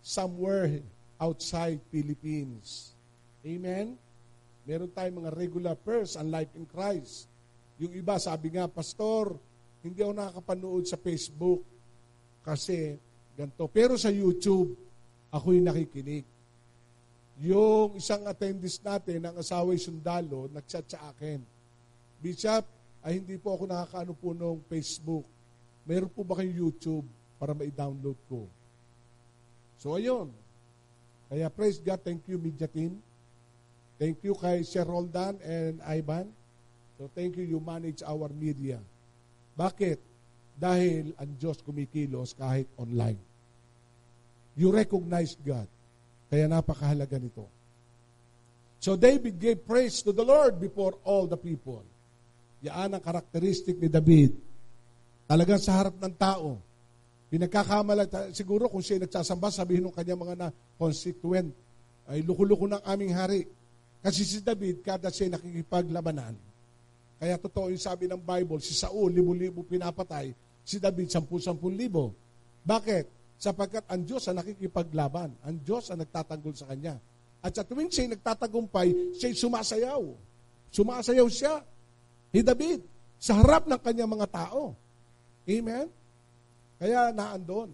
somewhere outside Philippines. Amen? Meron tayong mga regular prayers and life in Christ. Yung iba, sabi nga, Pastor, hindi ako nakakapanood sa Facebook kasi ganito. Pero sa YouTube, ako'y nakikinig. Yung isang attendance natin, ang asawa'y sundalo, nag-chat sa akin. Bishop, ay hindi po ako nakakaano po ng Facebook. Meron po ba kayong YouTube para ma-download ko? So, ayun. Kaya praise God, thank you, media team. Thank you kay Sir Roldan and Ivan. So, thank you, you manage our media. Bakit? Dahil ang Diyos kumikilos kahit online. You recognize God. Kaya napakahalaga nito. So David gave praise to the Lord before all the people. Yan ang karakteristik ni David. Talagang sa harap ng tao. Pinagkakamala, siguro kung siya nagsasamba, sabihin ng kanyang mga constituent, ay luko-luko ng aming hari. Kasi si David, kada siya nakikipaglabanan. Kaya totoo yung sabi ng Bible, si Saul, 1,000 pinapatay, si David, 10,000. Bakit? Sapagkat ang Diyos ang nakikipaglaban. Ang Diyos ang nagtatanggol sa kanya. At sa tuwing siya'y nagtatagumpay, siya'y sumasayaw. Sumasayaw siya. Ni David, sa harap ng kanyang mga tao. Amen? Kaya naandun.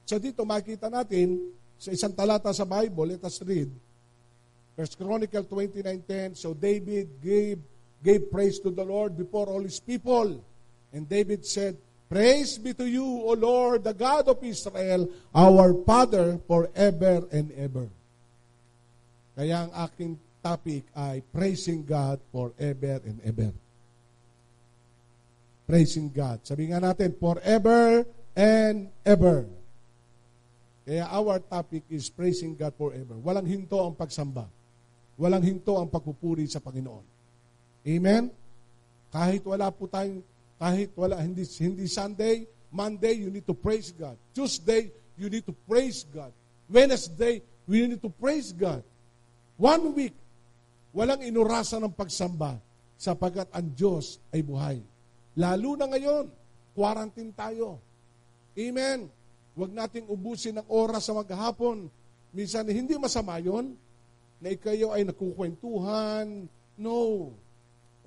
So dito makita natin, sa isang talata sa Bible, let us read. 1 Chronicle 29:10, so David gave praise to the Lord before all his people. And David said, praise be to you, O Lord, the God of Israel, our Father, forever and ever. Kaya ang aking topic ay praising God forever and ever. Praising God. Sabi nga natin, forever and ever. Kaya our topic is praising God forever. Walang hinto ang pagsamba. Walang hinto ang pagpupuri sa Panginoon. Amen? Kahit wala po tayong hindi Sunday, Monday, you need to praise God. Tuesday, you need to praise God. Wednesday, we need to praise God. 1 week, walang inurasan ng pagsamba sapagkat ang Diyos ay buhay. Lalo na ngayon, quarantine tayo. Amen. Huwag nating ubusin ng oras sa maghapon. Minsan, hindi masama yun na ikayo ay nagkukwentuhan. No.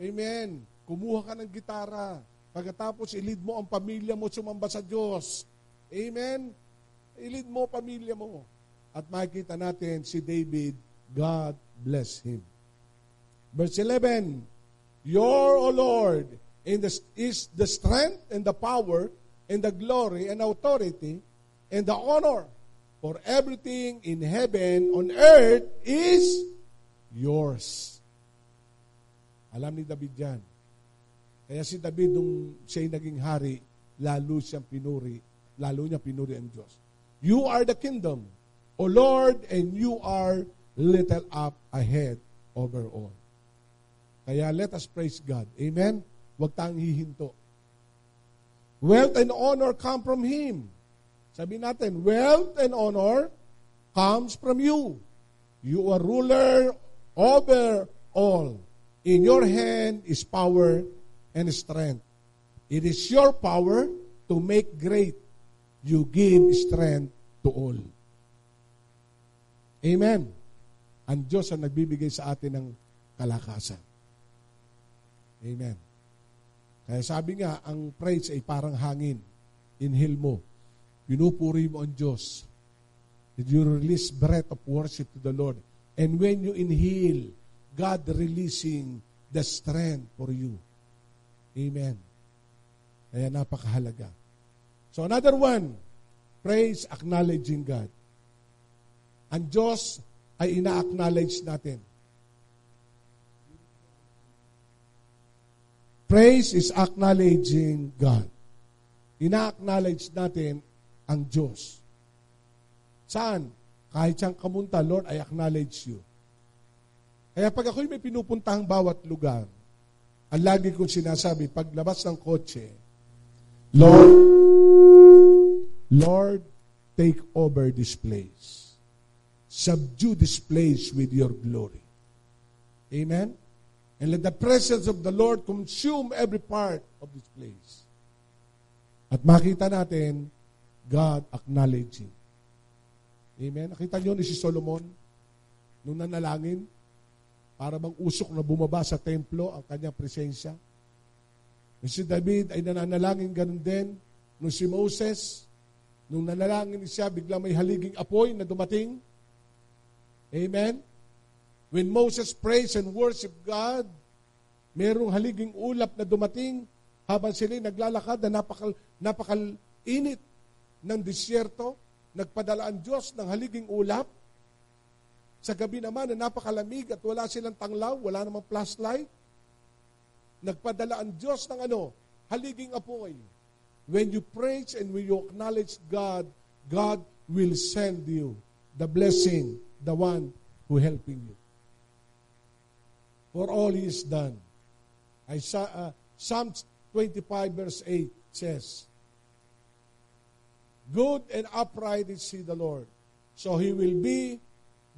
Amen. Kumuha ka ng gitara. Pagkatapos, ilid mo ang pamilya mo sumamba sa Diyos. Amen? Ilid mo pamilya mo. At makikita natin si David, God bless him. Verse 11, Your, O Lord, is the strength and the power and the glory and authority and the honor, for everything in heaven, on earth, is yours. Alam ni David yan. Kaya si David, nung siya'y naging hari, lalo niya pinuri ang Diyos. You are the kingdom, O Lord, and you are lifted up ahead over all. Kaya let us praise God. Amen? Huwag tayong hihinto. Wealth and honor come from Him. Sabi natin, wealth and honor comes from you. You are ruler over all. In your hand is power and strength. It is your power to make great. You give strength to all. Amen. Ang Diyos ang nagbibigay sa atin ng kalakasan. Amen. Kaya sabi nga, ang praise ay parang hangin. Inhale mo. Pinupuri mo ang Diyos. You release breath of worship to the Lord. And when you inhale, God releasing the strength for you. Amen. Kaya napakahalaga. So another one, praise acknowledging God. Ang Diyos ay ina-acknowledge natin. Praise is acknowledging God. Ina-acknowledge natin ang Diyos. Saan? Kahit siyang kamunta, Lord, I acknowledge you. Kaya pag ako'y may pinupuntahang bawat lugar, ang lagi kong sinasabi, paglabas ng kotse, Lord, take over this place. Subdue this place with your glory. Amen? And let the presence of the Lord consume every part of this place. At makita natin, God acknowledging. Amen? Nakita niyo ni si Solomon, nung nanalangin, para bang usok na bumaba sa templo ang kanyang presensya. Nung si David ay nananalangin ganun din. Nung si Moses, nung nanalangin siya, bigla may haliging apoy na dumating. Amen? When Moses prays and worship God, merong haliging ulap na dumating habang sila naglalakad na napakal-init ng disyerto. Nagpadala ang Diyos ng haliging ulap. Sa gabi naman na napakalamig at wala silang tanglaw, wala namang flashlight. Nagpadala ang Diyos ng haliging apoy. When you praise and when you acknowledge God, God will send you the blessing, the one who helping you. For all He has done. Psalms 25 verse 8 says, good and upright is He the Lord, so He will be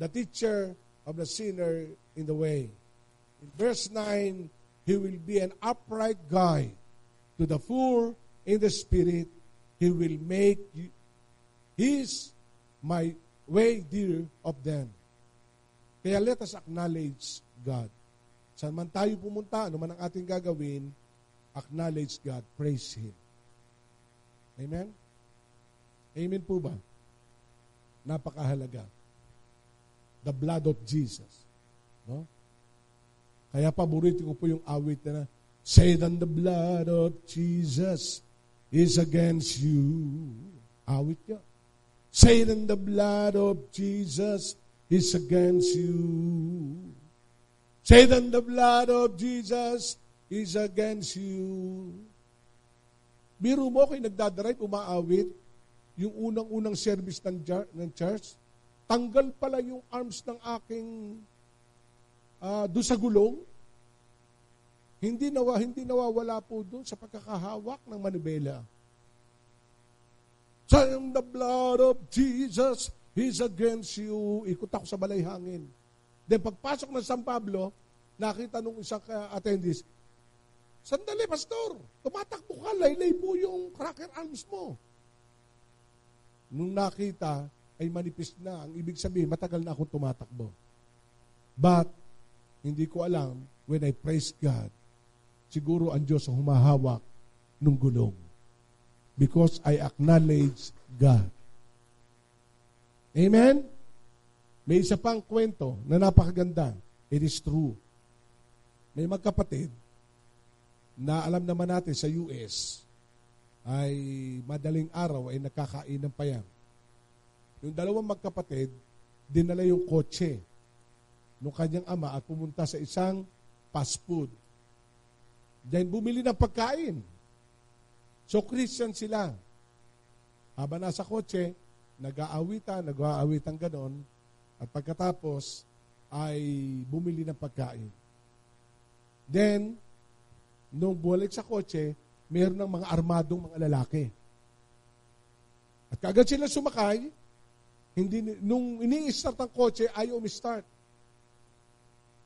the teacher of the sinner in the way. In verse 9, He will be an upright guide to the poor in the spirit. He will make my way dear of them. Kaya let us acknowledge God. Saan man tayo pumunta, ano man ang ating gagawin, acknowledge God, praise Him. Amen? Amen po ba? Napakahalaga. The blood of Jesus. No? Kaya paborito ko po yung awit na, say that the blood of Jesus is against you. Awit niya. Say that the blood of Jesus is against you. Say that the blood of Jesus is against you. Biro mo kayo nagdadrive, umaawit, yung unang-unang service ng church, tanggal pala yung arms ng aking doon sa gulong. Hindi nawawala po doon sa pagkakahawak ng manibela. Sayang the blood of Jesus is against you. Ikot ako sa balay hangin. Then pagpasok ng San Pablo, nakita nung isang attendees, sandali, pastor, tumatakbo ka, laylay po yung cracker arms mo. Nung nakita, ay manipis na. Ang ibig sabihin, matagal na akong tumatakbo. But, hindi ko alam, when I praise God, siguro ang Diyos ang humahawak ng gulong. Because I acknowledge God. Amen? May isa pang kwento na napakaganda. It is true. May magkapatid na alam naman natin sa US ay madaling araw ay nakakain ng payang. Yung dalawang magkapatid, dinala yung kotse ng kanyang ama at pumunta sa isang fast food. Diyan bumili ng pagkain. So Christian sila. Habang nasa kotse, nag-aawitan ganon, at pagkatapos ay bumili ng pagkain. Then, nung bumalik sa kotse, mayroon ng mga armadong mga lalaki. At kaagad sila sumakay, nung ini-start ang kotse, ayaw umi-start.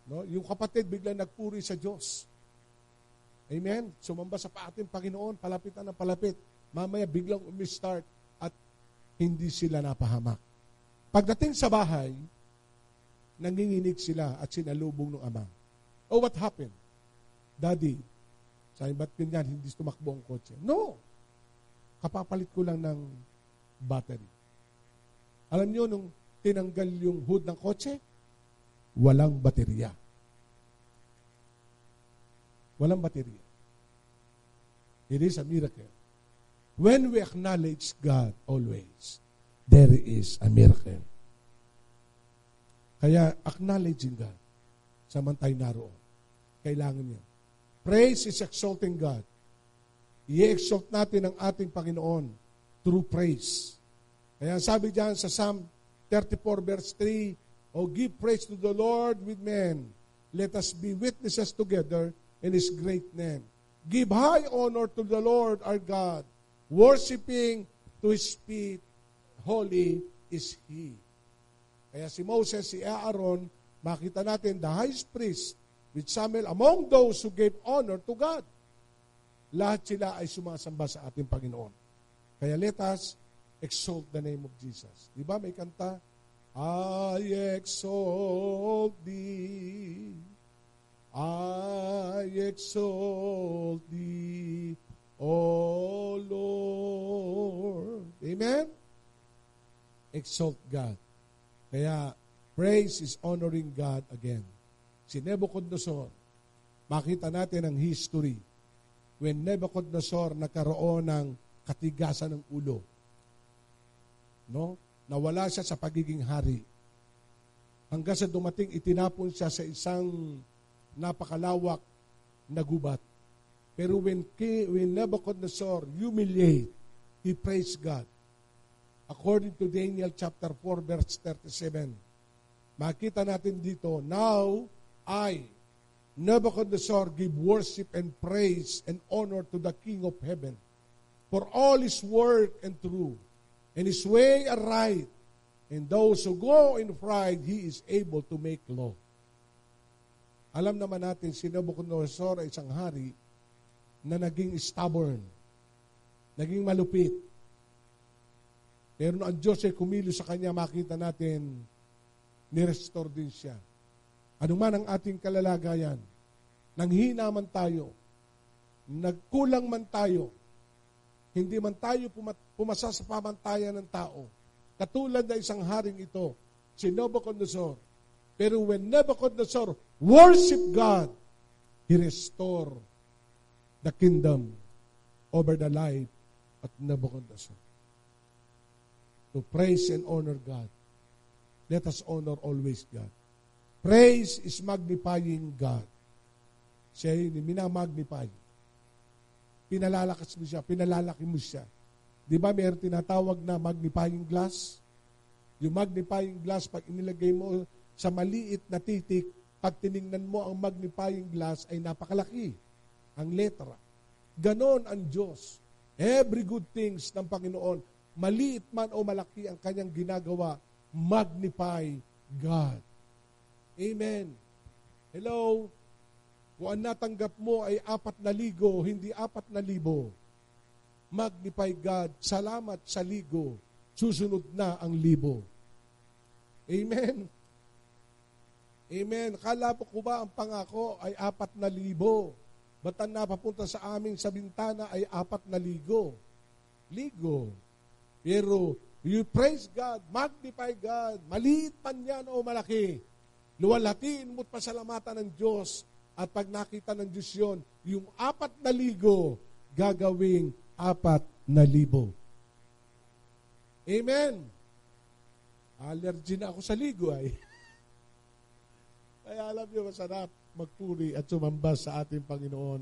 No? Yung kapatid biglang nagpuri sa Diyos. Amen? Sumamba sa ating Panginoon, palapitan ng palapit. Mamaya biglang umi-start at hindi sila napahamak. Pagdating sa bahay, nanginginig sila at sinalubong ng ama. Oh, what happened? Daddy, sabi, ba't ganyan, hindi tumakbo ang kotse? No! Kapapalit ko lang ng battery. Alam nyo, nung tinanggal yung hood ng kotse, walang baterya. Walang baterya. It is a miracle. When we acknowledge God always, there is a miracle. Kaya acknowledging God, samantay naroon. Kailangan niya. Praise is exalting God. I-exalt natin ang ating Panginoon through praise. Kaya sabi diyan sa Psalm 34 verse 3, O give praise to the Lord with men. Let us be witnesses together and His great name. Give high honor to the Lord our God, worshiping to His feet, holy is He. Kaya si Moses, si Aaron, makita natin the high priest with Samuel among those who gave honor to God. Lahat sila ay sumasamba sa ating Panginoon. Kaya let us exalt the name of Jesus. Di ba may kanta? I exalt Thee, I exalt Thee, O Lord. Amen? Exalt God. Kaya, praise is honoring God again. Si Nebuchadnezzar, makita natin ang history. When Nebuchadnezzar nagkaroon ng katigasan ng ulo, no? Nawala siya sa pagiging hari. Hanggang sa dumating, itinapon siya sa isang napakalawak na gubat. Pero when Nebuchadnezzar humiliate, he praised God. According to Daniel chapter 4, verse 37, makita natin dito, now I, Nebuchadnezzar, give worship and praise and honor to the King of heaven for all His work and truth, and His way aright, and those who go in pride, He is able to make law. Alam naman natin, si Nebuchadnezzar ay isang hari na naging stubborn, naging malupit. Pero ang Diyos ay kumilos sa kanya, makita natin, nirestore din siya. Ano man ang ating kalalagayan, nanghina man tayo, nagkulang man tayo, hindi man tayo pumasa sa pamantayan ng tao. Katulad na isang haring ito, si Nebuchadnezzar. Pero when Nebuchadnezzar worship God, he restore the kingdom over the life of Nebuchadnezzar. To praise and honor God. Let us honor always God. Praise is magnifying God. Siya yun, minamagnify. Pinalalakas mo siya, pinalalaki mo siya. Di ba mayroon tinatawag na magnifying glass? Yung magnifying glass, pag inilagay mo sa maliit na titik, pag tiningnan mo ang magnifying glass ay napakalaki. Ang letra. Ganon ang Diyos. Every good things ng Panginoon, maliit man o malaki ang kanyang ginagawa, magnify God. Amen. Hello? Kung ang natanggap mo ay 4,000, hindi 4,000, magnify God, salamat sa 1,000, susunod na ang 1,000. Amen. Amen. Kala ko ba ang pangako ay 4,000? Ba't ang napapunta sa amin sa bintana ay 4,000? Ligo. Pero you praise God, magnify God, maliit man yan o malaki, luwalhatiin mo't pasalamatan ng Diyos. At pag nakita ng Diyos yun, yung 4,000, gagawing 4,000. Amen. Allergy na ako sa ligo ay. Kaya alam niyo, masarap magpuri at sumamba sa ating Panginoon.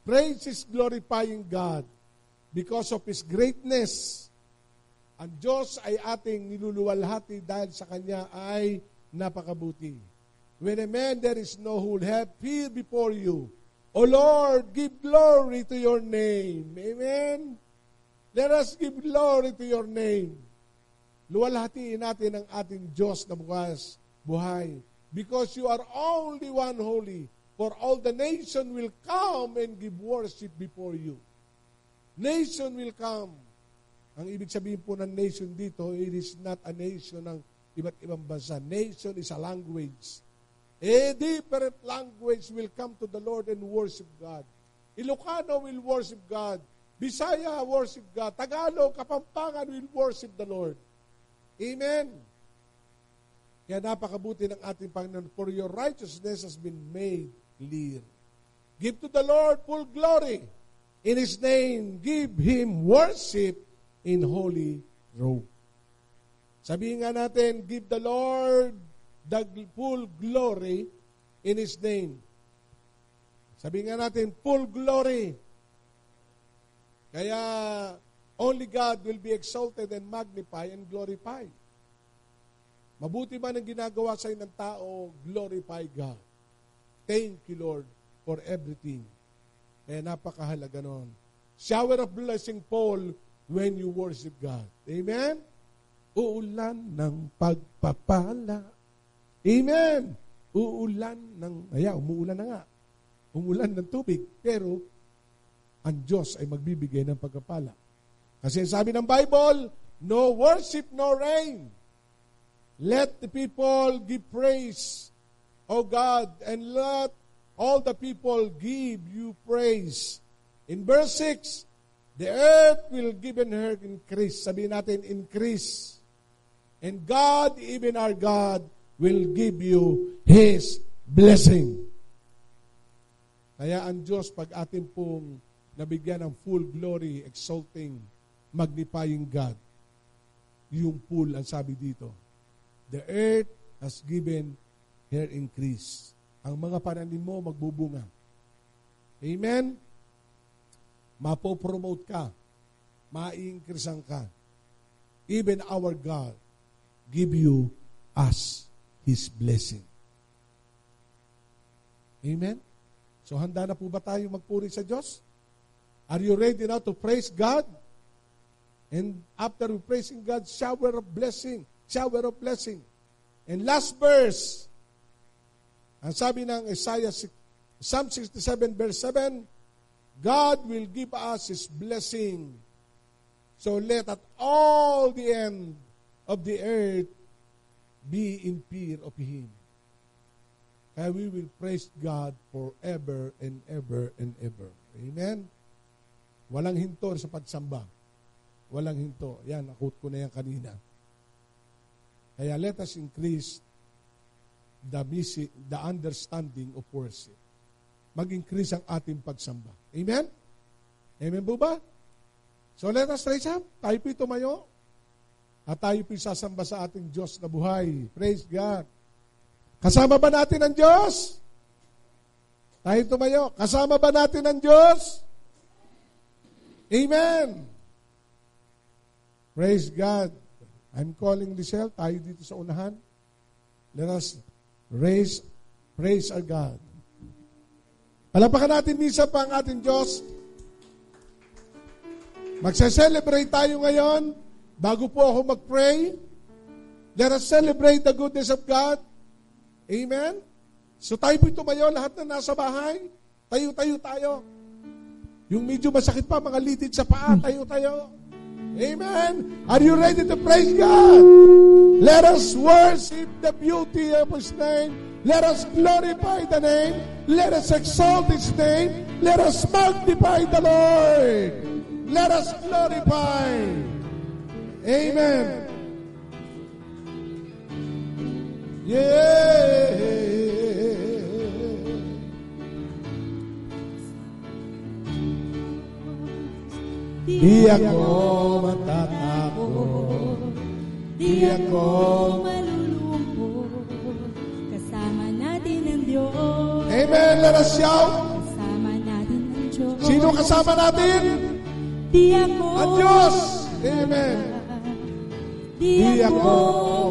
Praise is glorifying God because of His greatness. Ang Diyos ay ating niluluwalhati dahil sa Kanya ay napakabuti. When a man there is no who will have fear before you, O Lord, give glory to your name. Amen? Let us give glory to your name. Luwalhatiin natin ang ating Diyos na buhay. Because you are only one holy, for all the nation will come and give worship before you. Nation will come. Ang ibig sabihin po ng nation dito, it is not a nation ng iba't ibang bansa. Nation is a language. A different language will come to the Lord and worship God. Ilocano will worship God. Bisaya worship God. Tagalog, Kapampangan will worship the Lord. Amen. Kaya napakabuti ng ating Panginoon, for your righteousness has been made clear. Give to the Lord full glory. In His name, give Him worship in holy robe. Sabihin nga natin, give the Lord the full glory in His name. Sabihin nga natin, full glory. Kaya, only God will be exalted and magnified and glorified. Mabuti man ang ginagawa sa ng tao, glorify God. Thank you, Lord, for everything. Kaya napakahalaga nun. Shower of blessing fall when you worship God. Amen? Uulan ng pagpapala. Amen? Uulan ng, umuulan na nga. Umulan ng tubig. Pero, ang Diyos ay magbibigay ng pagpapala. Kasi sabi ng Bible, no worship, no rain. Let the people give praise, O God, and let all the people give you praise. In verse 6, the earth will give her increase. Sabihin natin, increase. And God, even our God, will give you His blessing. Kaya ang Diyos, pag atin pong nabigyan ng full glory, exalting, magnifying God, yung full, ang sabi dito, the earth has given her increase. Ang mga pananim mo, magbubunga. Amen? Mapopromote ka. Ma-increasean ka. Even our God give you us His blessing. Amen? So handa na po ba tayo magpuri sa Diyos? Are you ready now to praise God? And after we praising God, shower of blessing. Shower of blessing. And last verse, ang sabi ng Psalm 67 verse 7, God will give us His blessing. So let at all the end of the earth be in fear of Him. And we will praise God forever and ever and ever. Amen? Walang hinto sa pagsamba. Walang hinto. Yan, nakut ko na yan kanina. Kaya let us increase the understanding of worship. Mag-increase ang ating pagsamba. Amen? Amen po ba? So let us raise up. Tayo po'y tumayo. At tayo po'y sasamba sa ating Diyos na buhay. Praise God. Kasama ba natin ang Diyos? Tayo tumayo. Kasama ba natin ang Diyos? Amen. Praise God. I'm calling Lisel. Tayo dito sa unahan. Let us praise our God. Palapakan natin misa pa ang ating Diyos. Magse-celebrate tayo ngayon. Bago po ako mag-pray, let us celebrate the goodness of God. Amen? So tayo po'y tumayo, lahat na nasa bahay. Tayo tayo. Yung medyo masakit pa, mga litid sa paa, tayo. Amen? Are you ready to praise God? Let us worship the beauty of His name. Let us glorify the name. Let us exalt His name. Let us magnify the Lord. Let us glorify. Amen. Yeah. Di ako matatakot, di ako malulungkot, kasama natin ang Diyos. Amen. Let us shout. Kasama natin ang Diyos. Sino kasama natin? Di ako ang Diyos. Amen. Di ako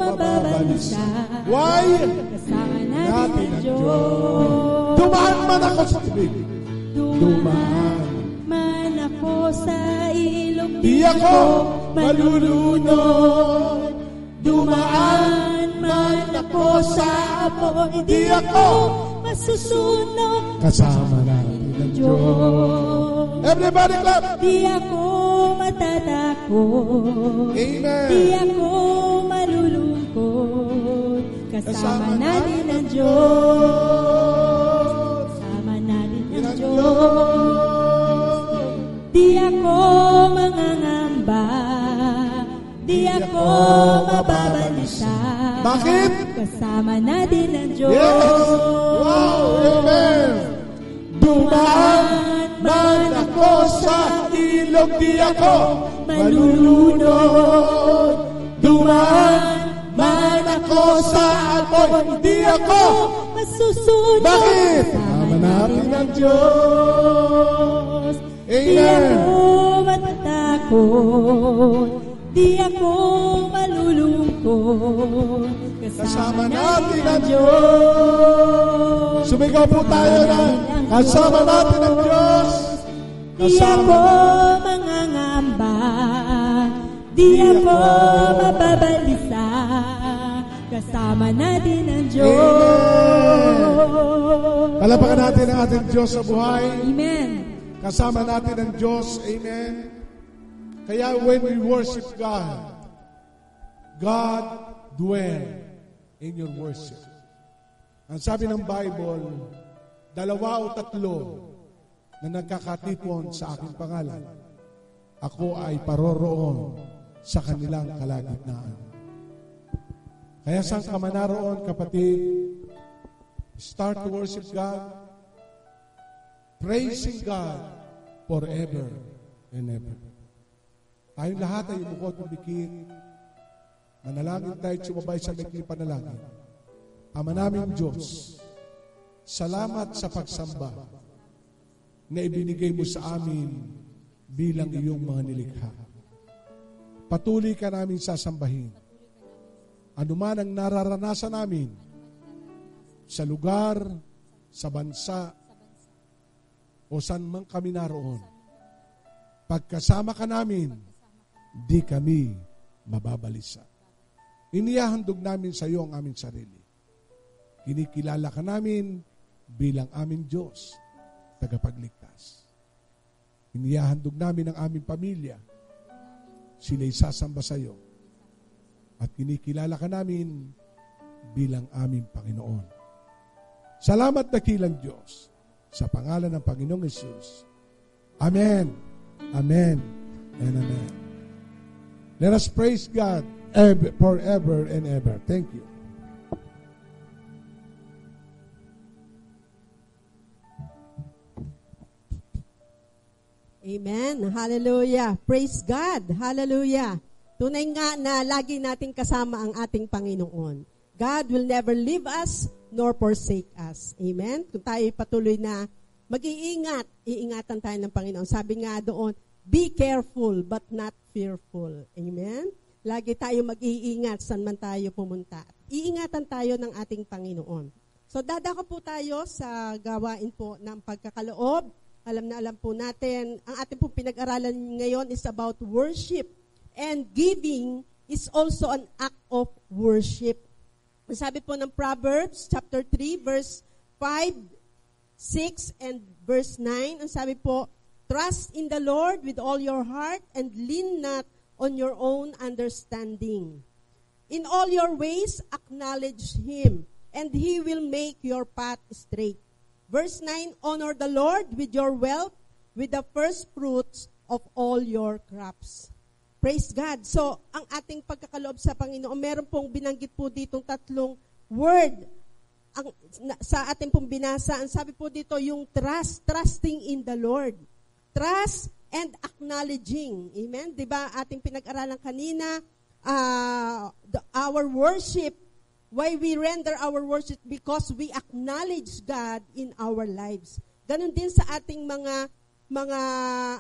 mababalisa. Why? Kasama natin ang Diyos. Dumaan man ako sa tubig. Dumaan man ako sa ilog. Di ako malulunod. Dumaan man ako sa apoy. Di ako masusunog. Kasama natin ang Diyos. Everybody clap. Di ako matatakot. Amen. Di ako malulungkot. Kasama natin ang Diyos. Kasama natin ang Diyos. Di ako mangangamba. Di ako mababalisa. Bakit? Kasama natin ang Diyos. Yes. Wow. Amen. Dumaan man ako sa ilog, di ako malulunod. Dumaan man ako sa apoy, di ako masusunod. Bakit? Kasama natin ang Diyos. Di Amen. ako matatakot. di ako malulungkot. Kasama natin ang Diyos. Sumigaw po tayo na kasama natin ang Diyos. Di ako mangangamba, di ako mababalisa. Kasama natin ang Diyos. Palapakan natin ang ating Diyos sa buhay. Amen. Kasama natin ang Diyos. Amen. Kaya when we worship God, God dwell in your worship. Ang sabi ng Bible, 2 o 3 na nagkakatipon sa aking pangalan, ako ay paroroon sa kanilang kalagitnaan. Kaya saan ka man naroon, kapatid, start to worship God, praising God forever and ever. Tayong lahat ay umukot ng bikit, manalangin tayo sumabay sa mikli panalangin. Ama naming Diyos, salamat sa pagsamba na ibinigay mo sa amin bilang iyong mga nilikha. Patuloy ka namin sasambahin. Ano man ang nararanasan namin sa lugar, sa bansa, o saan man kami naroon, pagkasama ka namin, di kami mababalisa. Inihahandog namin sa iyo ang aming sarili. Kinikilala ka namin bilang aming Diyos, tagapagligtas. Inihahandog namin ang aming pamilya. Sila'y sasamba sa iyo. At kinikilala ka namin bilang aming Panginoon. Salamat dakilang Diyos sa pangalan ng Panginoong Hesus. Amen. Amen. And amen. Let us praise God forever and ever. Thank you. Amen. Hallelujah. Praise God. Hallelujah. Tunay nga na lagi nating kasama ang ating Panginoon. God will never leave us nor forsake us. Amen. Kung tayo patuloy na mag-iingat, iingatan tayo ng Panginoon. Sabi nga doon, be careful but not fearful. Amen. Lagi tayo mag-iingat saan man tayo pumunta. Iingatan tayo ng ating Panginoon. So dadako po tayo sa gawain po ng pagkakaloob. Alam na alam po natin, ang ating po pinag-aralan ngayon is about worship. And giving is also an act of worship. Sabi po ng Proverbs chapter 3 verse 5, 6 and verse 9. Ang sabi po, trust in the Lord with all your heart and lean not on your own understanding. In all your ways acknowledge Him and He will make your path straight. Verse 9, honor the Lord with your wealth, with the first fruits of all your crops. Praise God. So, ang ating pagkakaloob sa Panginoon, meron pong binanggit po ditong 3 word. Sa ating pong binasa, ang sabi po dito, yung trusting in the Lord. Trust and acknowledging. Amen? Diba, ating pinag-aralan kanina, our worship, why we render our worship? Because we acknowledge God in our lives. Ganon din sa ating mga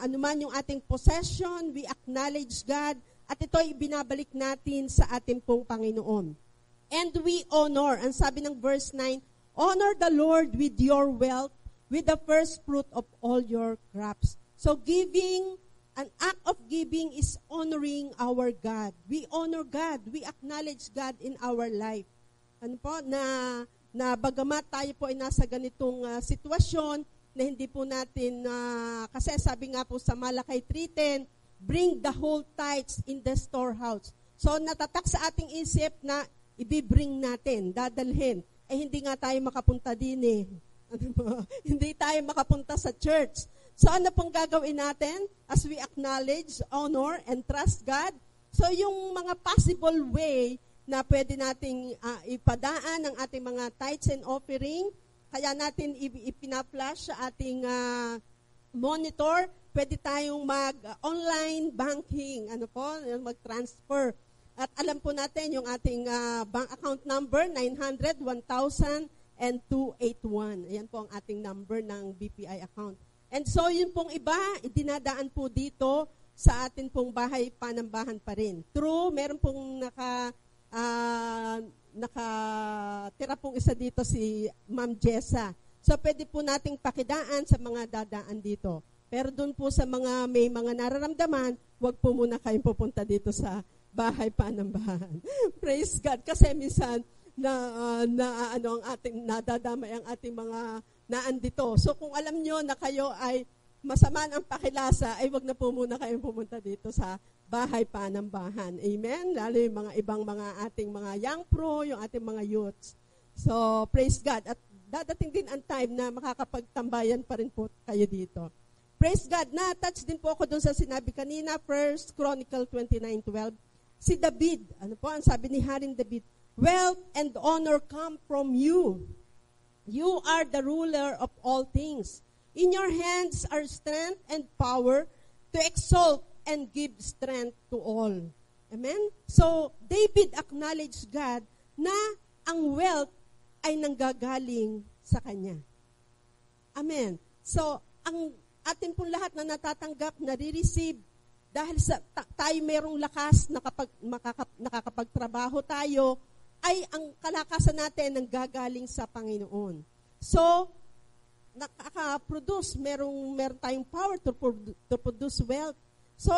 anuman yung ating possession, we acknowledge God, at ito ay binabalik natin sa ating pong Panginoon. And we honor, ang sabi ng verse 9, honor the Lord with your wealth, with the first fruit of all your crops. So giving, an act of giving is honoring our God. We honor God, we acknowledge God in our life. Ano po, na bagamat tayo po ay nasa ganitong sitwasyon, na hindi po natin, kasi sabi nga po sa Malakay 3:10, bring the whole tithes in the storehouse. So natatak sa ating isip na ibibring natin, dadalhin. Hindi nga tayo makapunta din eh. Hindi tayo makapunta sa church. So ano pong gagawin natin? As we acknowledge, honor, and trust God. So yung mga possible way na pwede nating ipadaan ang ating mga tithes and offering, kaya natin ipina-flash sa ating monitor, pwede tayong mag-online banking, mag-transfer. At alam po natin yung ating bank account number, 900-1000-281. Ayan po ang ating number ng BPI account. And so yun pong iba, dinadaan po dito sa atin pong bahay panambahan pa rin. True, meron pong nakatira pong isa dito si Ma'am Jessa. So pwede po nating pakidaan sa mga dadaan dito. Pero doon po sa mga may mga nararamdaman, wag po muna kayong pupunta dito sa bahay panambahan. Praise God. Kasi minsan ang ating nadadamay ang ating mga naandito. So kung alam nyo na kayo ay masamaan ang pakilasa, ay wag na po muna kayong pumunta dito sa bahay panambahan. Amen? Lalo yung mga ibang mga ating mga young pro, yung ating mga youths. So, praise God. At dadating din ang time na makakapagtambayan pa rin po kayo dito. Praise God. Na-touch din po ako dun sa sinabi kanina, 1 Chronicle 29:12. Si David, ano po ang sabi ni Haring David? Wealth and honor come from you. You are the ruler of all things. In your hands are strength and power to exalt and give strength to all. Amen? So, David acknowledged God na ang wealth ay nanggagaling sa Kanya. Amen? So, ang atin pong lahat na natatanggap, nare-receive, dahil sa tayo mayroong lakas na kapag nakakapagtrabaho tayo, ay ang kalakasan natin nanggagaling sa Panginoon. So, nakaka-produce, meron tayong power to produce wealth. So,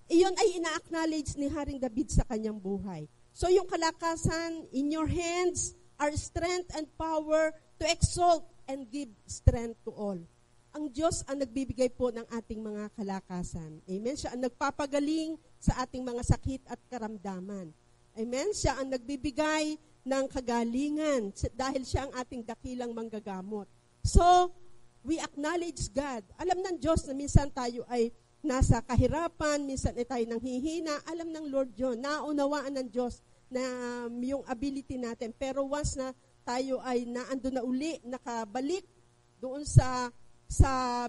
iyon ay ina-acknowledge ni Haring David sa kanyang buhay. So, yung kalakasan, in your hands are strength and power to exalt and give strength to all. Ang Diyos ang nagbibigay po ng ating mga kalakasan. Amen? Siya ang nagpapagaling sa ating mga sakit at karamdaman. Amen? Siya ang nagbibigay ng kagalingan dahil siya ang ating dakilang manggagamot. So, we acknowledge God. Alam ng Diyos na minsan tayo ay nasa kahirapan, minsan ay tayo nanghihina. Alam ng Lord yun. Naunawaan ng Diyos na yung ability natin. Pero once na tayo ay naando na uli, nakabalik doon sa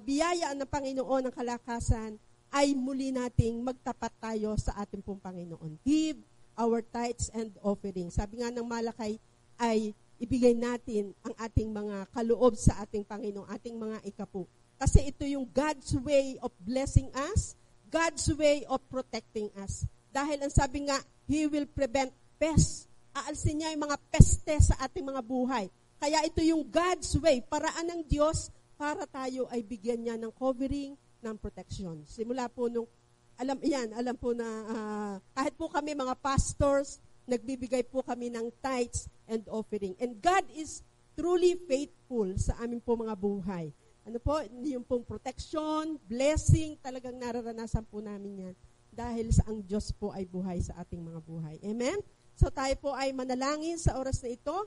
biyaya ng Panginoon ng kalakasan, ay muli nating magtapat tayo sa ating pong Panginoon. Give our tithes and offerings. Sabi nga ng Malakay ay ibigay natin ang ating mga kaloob sa ating Panginoon, ating mga ikapu. Kasi ito yung God's way of blessing us, God's way of protecting us. Dahil ang sabi nga, He will prevent pests. Aalsin niya yung mga peste sa ating mga buhay. Kaya ito yung God's way, paraan ng Diyos para tayo ay bigyan niya ng covering, ng protection. Simula po nung, alam po na kahit po kami mga pastors, nagbibigay po kami ng tithes and offering. And God is truly faithful sa amin po mga buhay. Ano po, yung pong protection, blessing, talagang nararanasan po namin yan. Dahil sa ang Diyos po ay buhay sa ating mga buhay. Amen? So tayo po ay manalangin sa oras na ito.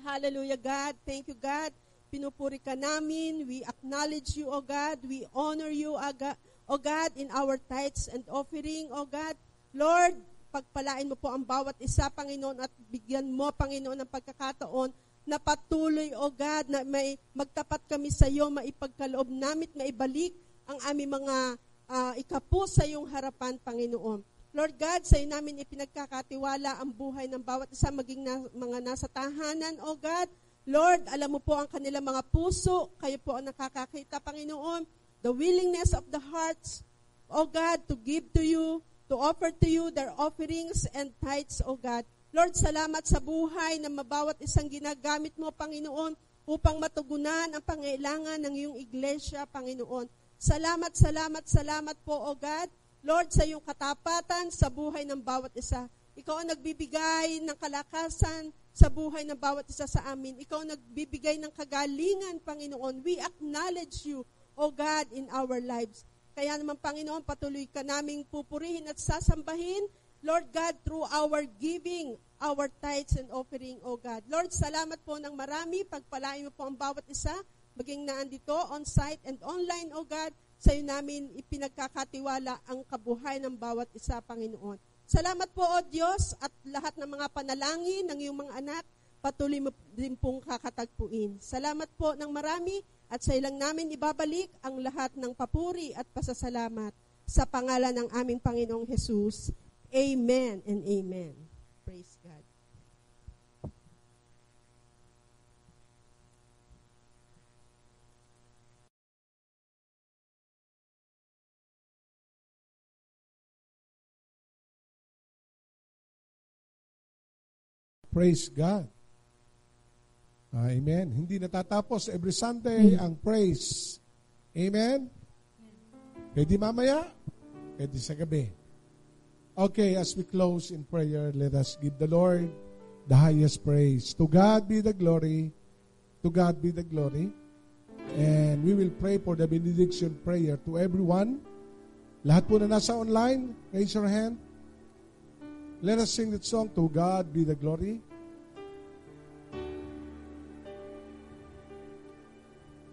Hallelujah, God. Thank you, God. Pinupuri ka namin. We acknowledge you, O God. We honor you, O God, in our tithes and offering, O God. Lord, pagpalain mo po ang bawat isa, Panginoon, at bigyan mo, Panginoon, ng pagkakataon na patuloy, O God, na may magtapat kami sa iyo, maipagkaloob namin, maibalik ang aming mga ikapu sa iyong harapan, Panginoon. Lord God, sa iyo namin ipinagkakatiwala ang buhay ng bawat isa, maging mga nasa tahanan, O God. Lord, alam mo po ang kanilang mga puso, kayo po ang nakakakita, Panginoon. The willingness of the hearts, O God, to give to you, to offer to you their offerings and tithes, O God. Lord, salamat sa buhay na mabawat isang ginagamit mo, Panginoon, upang matugunan ang pangailangan ng iyong iglesia, Panginoon. Salamat, salamat, salamat po, O God. Lord, sa iyong katapatan sa buhay ng bawat isa. Ikaw ang nagbibigay ng kalakasan sa buhay ng bawat isa sa amin. Ikaw ang nagbibigay ng kagalingan, Panginoon. We acknowledge you, O God, in our lives. Kaya naman, Panginoon, patuloy ka naming pupurihin at sasambahin, Lord God, through our giving, our tithes and offering, O God. Lord, salamat po ng marami. Pagpalain mo po ang bawat isa, maging naandito, on-site and online, O God. Sa iyo namin ipinagkakatiwala ang kabuhay ng bawat isa, Panginoon. Salamat po, O Diyos, at lahat ng mga panalangin ng iyong mga anak, patuloy mo din pong kakatagpuin. Salamat po ng marami, at sa ilang namin ibabalik ang lahat ng papuri at pasasalamat sa pangalan ng aming Panginoong Jesus. Amen and amen. Praise God. Praise God. Amen. Hindi natatapos every Sunday ang praise. Amen? Pwede mamaya, pwede sa gabi. Okay, as we close in prayer, let us give the Lord the highest praise. To God be the glory. To God be the glory. And we will pray for the benediction prayer to everyone. Lahat po na nasa online, raise your hand. Let us sing that song, To God be the glory.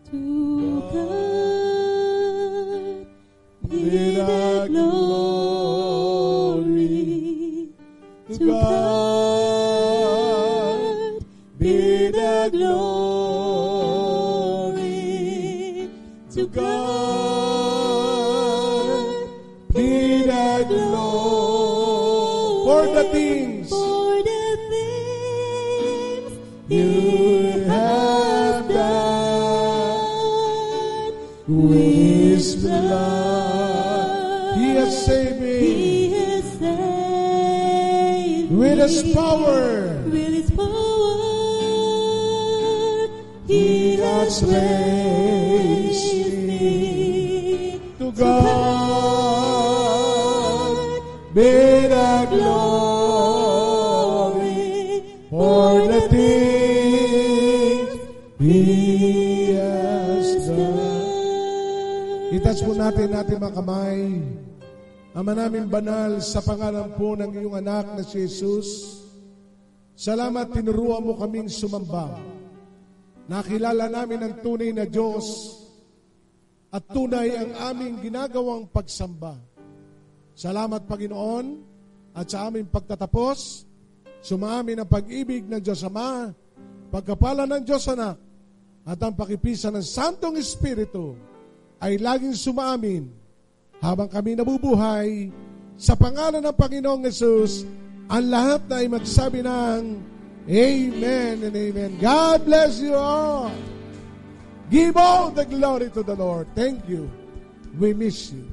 To God be the glory. To God be the glory. To God be the glory. For the things you have done. With His blood, He has saved me. He has saved With me. His power, With His power, He has raised me. to God be the glory for the things He has done. Itas po natin mga kamay. Ama namin banal, sa pangalan po ng iyong anak na si Jesus, salamat tinuruan mo kaming sumamba. Nakilala namin ang tunay na Diyos at tunay ang aming ginagawang pagsamba. Salamat Panginoon at sa aming pagtatapos, sumaamin ang pag-ibig ng Diyos Ama, pagkapala ng Diyos Anak, at ang pakipisan ng Santong Espiritu ay laging sumaamin habang kami nabubuhay sa pangalan ng Panginoong Yesus. Ang lahat na ay magsabi ng Amen and Amen. God bless you all. Give all the glory to the Lord. Thank you. We miss you.